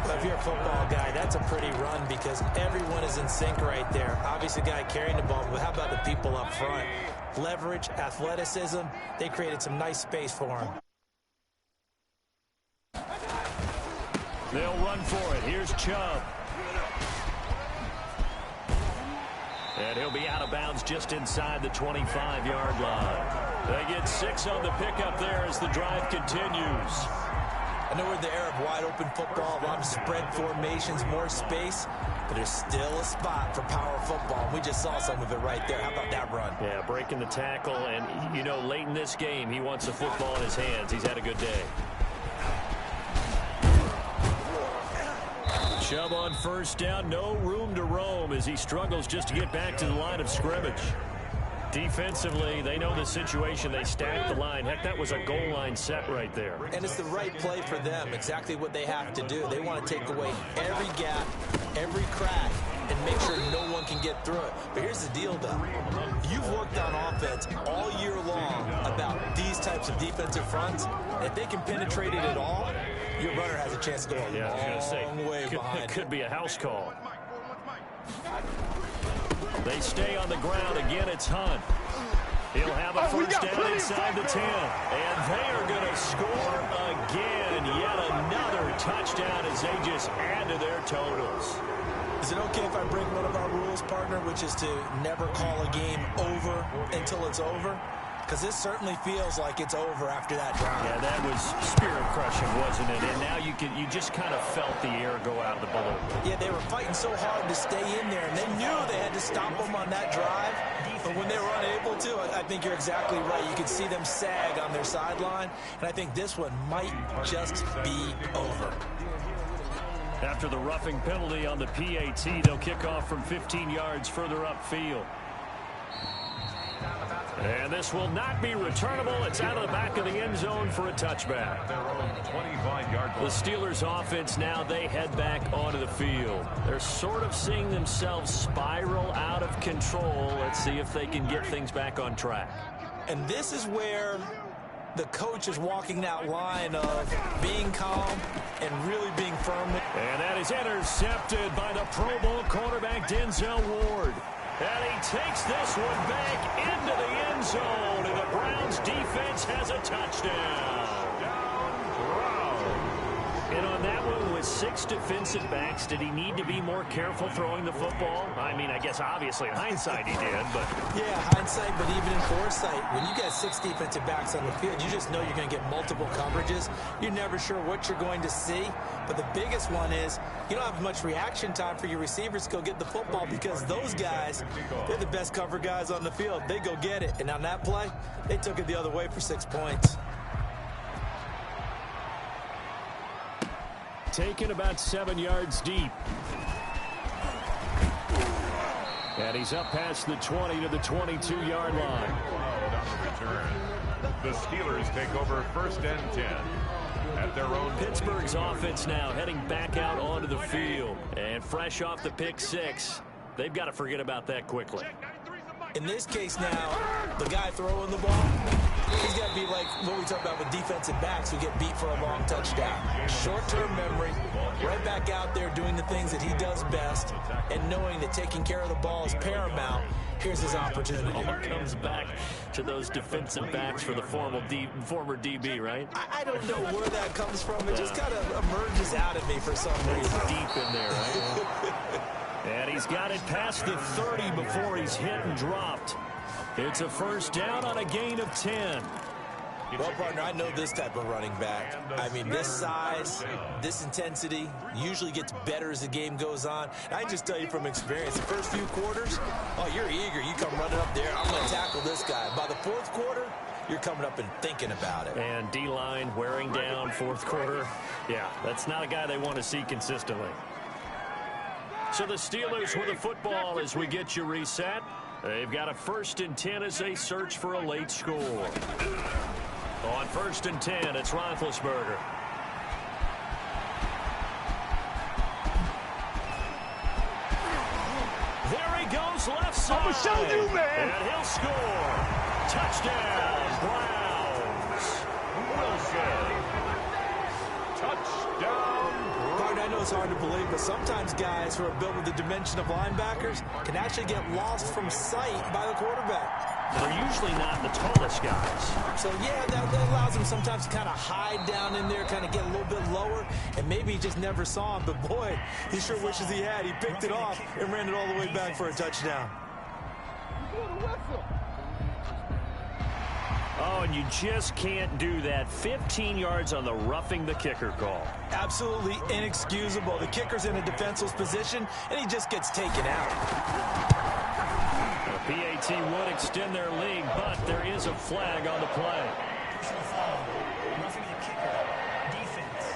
Well, if you're a football guy, that's a pretty run because everyone is in sync right there. Obviously, the guy carrying the ball, but how about the people up front? Leverage, athleticism, they created some nice space for him.
They'll run for it. Here's Chubb. And he'll be out of bounds just inside the 25-yard line. They get 6 on the pickup there as the drive continues.
I know we're in the era of wide-open football, a lot of spread formations, more space, but there's still a spot for power football. We just saw some of it right there. How about that run?
Yeah, breaking the tackle, and, you know, late in this game, he wants the football in his hands. He's had a good day. Chubb on 1st down, no room to roam as he struggles just to get back to the line of scrimmage. Defensively, they know the situation. They stack the line. Heck, that was a goal line set right there.
And it's the right play for them, exactly what they have to do. They want to take away every gap, every crack, and make sure no one can get through it. But here's the deal, though. You've worked on offense all year long about these types of defensive fronts. If they can penetrate it at all, your runner has a chance to go a long way behind.
It could be a house call. They stay on the ground. Again, it's Hunt. He'll have a 1st down inside the 10. And they are going to score again. Yet another touchdown as they just add to their totals.
Is it okay if I break one of our rules, partner, which is to never call a game over until it's over? Because this certainly feels like it's over after that drive.
Yeah, that was spirit-crushing, wasn't it? And now you just kind of felt the air go out of the balloon.
Yeah, they were fighting so hard to stay in there, and they knew they had to stop them on that drive. But when they were unable to, I think you're exactly right. You could see them sag on their sideline, and I think this one might just be over.
After the roughing penalty on the PAT, they'll kick off from 15 yards further upfield. And this will not be returnable. It's out of the back of the end zone for a touchback. The Steelers offense now, they head back onto the field. They're sort of seeing themselves spiral out of control. Let's see if they can get things back on track.
And this is where the coach is walking that line of being calm and really being firm.
And that is intercepted by the Pro Bowl cornerback Denzel Ward. And he takes this one back into the end zone, and the Browns defense has a touchdown. And on that one, with 6 defensive backs, did he need to be more careful throwing the football? I mean, I guess obviously in hindsight he did, but...
Yeah, hindsight, but even in foresight, when you got 6 defensive backs on the field, you just know you're going to get multiple coverages. You're never sure what you're going to see. But the biggest one is you don't have much reaction time for your receivers to go get the football because those guys, they're the best cover guys on the field. They go get it. And on that play, they took it the other way for 6 points.
Taken about 7 yards deep. And he's up past the 20 to the 22-yard line.
The Steelers take over 1st and 10 at their own.
Pittsburgh's offense now heading back out onto the field. And fresh off the pick 6, they've got to forget about that quickly.
In this case now, the guy throwing the ball, he's got to be like what we talk about with defensive backs who get beat for a long touchdown. Short-term memory, right back out there doing the things that he does best, and knowing that taking care of the ball is paramount. Here's his opportunity.
All comes back to those defensive backs for the former DB, right?
I don't know where that comes from. It just kind of emerges out of me for some reason.
Deep in there, right? And he's got it past the 30 before he's hit and dropped. It's a first down on a gain of 10.
Well, partner, I know this type of running back. I mean, this size, this intensity usually gets better as the game goes on. And I just tell you from experience, the first few quarters, oh, you're eager. You come running up there. I'm going to tackle this guy. By the 4th quarter, you're coming up and thinking about it.
And D-line wearing down 4th quarter. Yeah, that's not a guy they want to see consistently. So the Steelers with the football as we get you reset. They've got a 1st and 10 as they search for a late score. On 1st and 10, it's Roethlisberger. There he goes, left side.
I'm gonna show you, man.
And he'll score. Touchdown, Browns.
Wilson. Touchdown.
I know it's hard to believe, but sometimes guys who are built with the dimension of linebackers can actually get lost from sight by the quarterback.
They're usually not the tallest guys.
So, yeah, that allows them sometimes to kind of hide down in there, kind of get a little bit lower, and maybe he just never saw him. But, boy, he sure wishes he had. He picked it off and ran it all the way back for a touchdown.
Oh, and you just can't do that. 15 yards on the roughing the kicker call.
Absolutely inexcusable. The kicker's in a defenseless position, and he just gets taken out.
The PAT would extend their lead, but there is a flag on the play.
Personal foul. Roughing the kicker. Defense.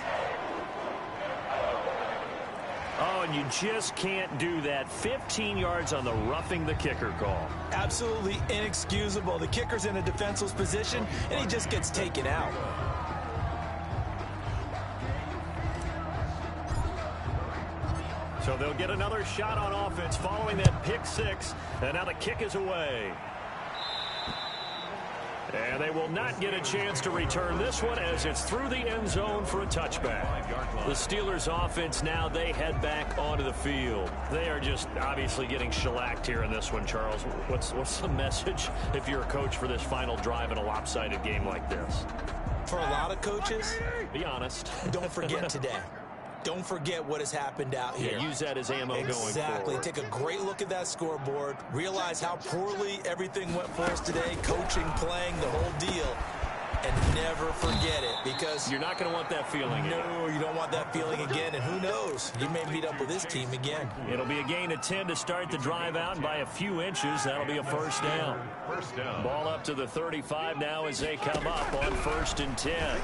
Oh, and you just can't do that. 15 yards on the roughing the kicker call.
Absolutely inexcusable. The kicker's in a defenseless position, and he just gets taken out.
So they'll get another shot on offense following that pick 6, and now the kick is away. And they will not get a chance to return this one as it's through the end zone for a touchback. The Steelers offense now, they head back onto the field. They are just obviously getting shellacked here in this one, Charles. What's the message if you're a coach for this final drive in a lopsided game like this?
For a lot of coaches,
be honest.
Don't forget today. Don't forget what has happened out here.
Yeah, use that as ammo going forward.
Exactly. Take a great look at that scoreboard. Realize how poorly everything went for us today. Coaching, playing, the whole deal. And never forget it, because
you're not going to want that feeling again.
No, you don't want that feeling again. And who knows? You may meet up with this team again.
It'll be a gain of 10 to start the drive out, and by a few inches, that'll be a first down.
First down.
Ball up to the 35 now as they come up on 1st and 10.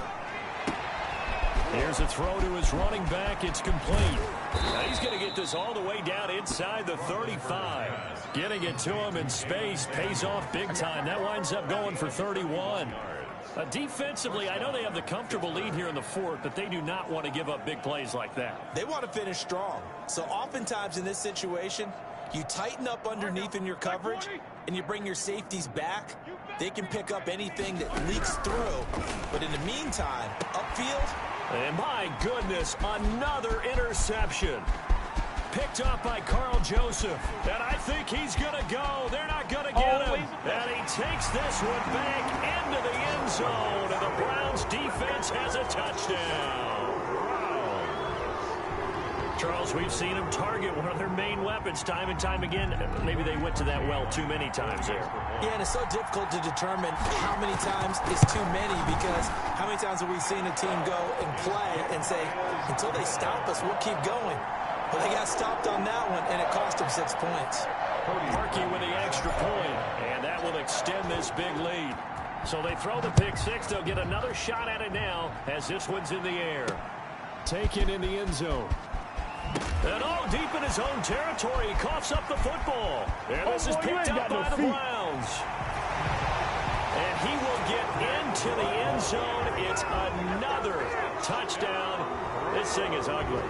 Here's a throw to his running back. It's complete. Now he's going to get this all the way down inside the 35. Getting it to him in space pays off big time. That winds up going for 31. Defensively, I know they have the comfortable lead here in the 4th, but they do not want to give up big plays like that.
They want to finish strong. So oftentimes in this situation, you tighten up underneath in your coverage, and you bring your safeties back. They can pick up anything that leaks through. But in the meantime, upfield.
And my goodness, another interception. Picked up by Carl Joseph. And I think he's going to go. They're not going to get him. And he takes this one back into the end zone. And the Browns defense has a touchdown. Charles, we've seen them target one of their main weapons time and time again. Maybe they went to that well too many times there.
Yeah, and it's so difficult to determine how many times is too many, because how many times have we seen a team go and play and say, until they stop us, we'll keep going. But they got stopped on that one, and it cost them 6 points.
Parkey with the extra point, and that will extend this big lead. So they throw the pick six. They'll get another shot at it now as this one's in the air. Taken in the end zone. And deep in his own territory, he coughs up the football. And this is picked up by the Browns. And he will get into the end zone. It's another touchdown. This thing is ugly.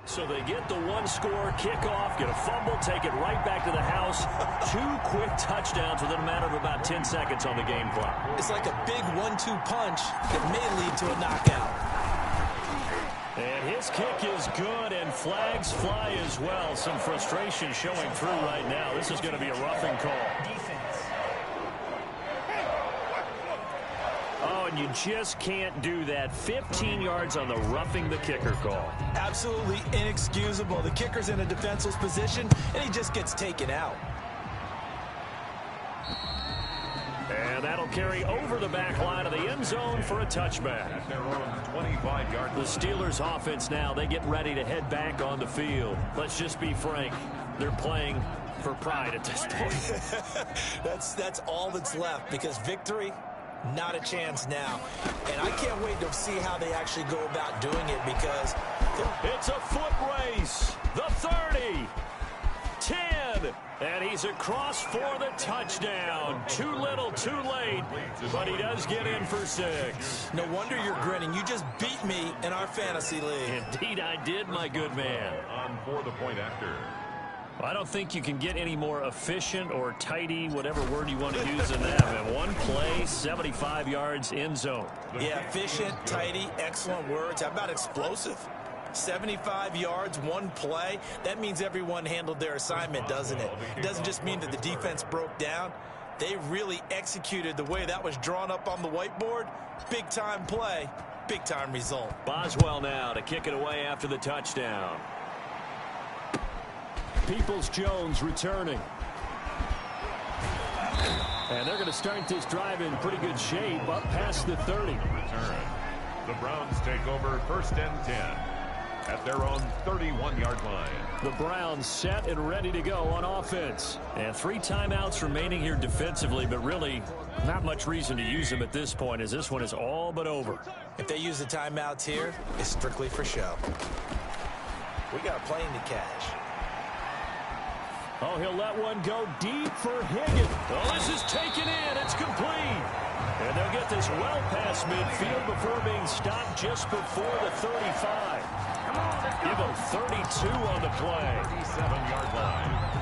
So they get the one-score kickoff, get a fumble, take it right back to the house. 2 quick touchdowns within a matter of about 10 seconds on the game clock.
It's like a big 1-2 punch that may lead to a knockout.
And his kick is good, and flags fly as well. Some frustration showing through right now. This is going to be a roughing call. Oh, and you just can't do that. 15 yards on the roughing the kicker call.
Absolutely inexcusable. The kicker's in a defenseless position, and he just gets taken out.
And that'll carry over the back line of the end zone for a touchback.
At their own 25-yard line.
The Steelers offense now, they get ready to head back on the field. Let's just be frank. They're playing for pride at this point.
That's all that's left, because victory, not a chance now. And I can't wait to see how they actually go about doing it, because
it's a foot race. The 30, 10, and he's across for the touchdown. Too little, too late, but he does get in for 6.
No wonder you're grinning. You just beat me in our fantasy league.
Indeed I did, my good man.
On for the point after.
I don't think you can get any more efficient or tidy, whatever word you want to use in that. And one play, 75 yards, end zone.
Yeah, efficient, tidy, excellent words. How about explosive? 75 yards, one play. That means everyone handled their assignment, doesn't it? It doesn't just mean that the defense broke down. They really executed the way that was drawn up on the whiteboard. Big-time play, big-time result.
Boswell now to kick it away after the touchdown. Peoples-Jones returning. And they're going to start this drive in pretty good shape up past the 30.
Return. The Browns take over 1st and 10 at their own 31-yard line.
The Browns set and ready to go on offense. And 3 timeouts remaining here defensively, but really not much reason to use them at this point, as this one is all but over.
If they use the timeouts here, it's strictly for show. We got a plane to catch.
Oh, he'll let one go deep for Higgins. Oh, this is taken in. It's complete. And they'll get this well past midfield before being stopped just before the 35. Give them 32 on the play. 37-yard line.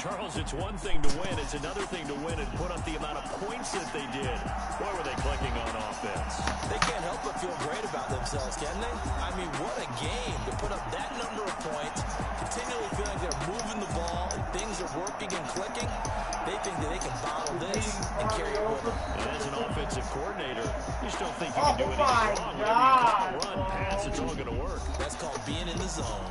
Charles, it's one thing to win. It's another thing to win and put up the amount of points that they did. Boy, were they clicking on offense.
They can't help but feel great about themselves, can they? I mean, what a game to put up that number of points, continually feel like they're moving the ball and things are working and clicking. They think that they can bottle this and carry it with them.
And as an offensive coordinator, you just don't think you can do anything wrong. Whenever you call a run, pass, it's all going to work.
That's called being in the zone.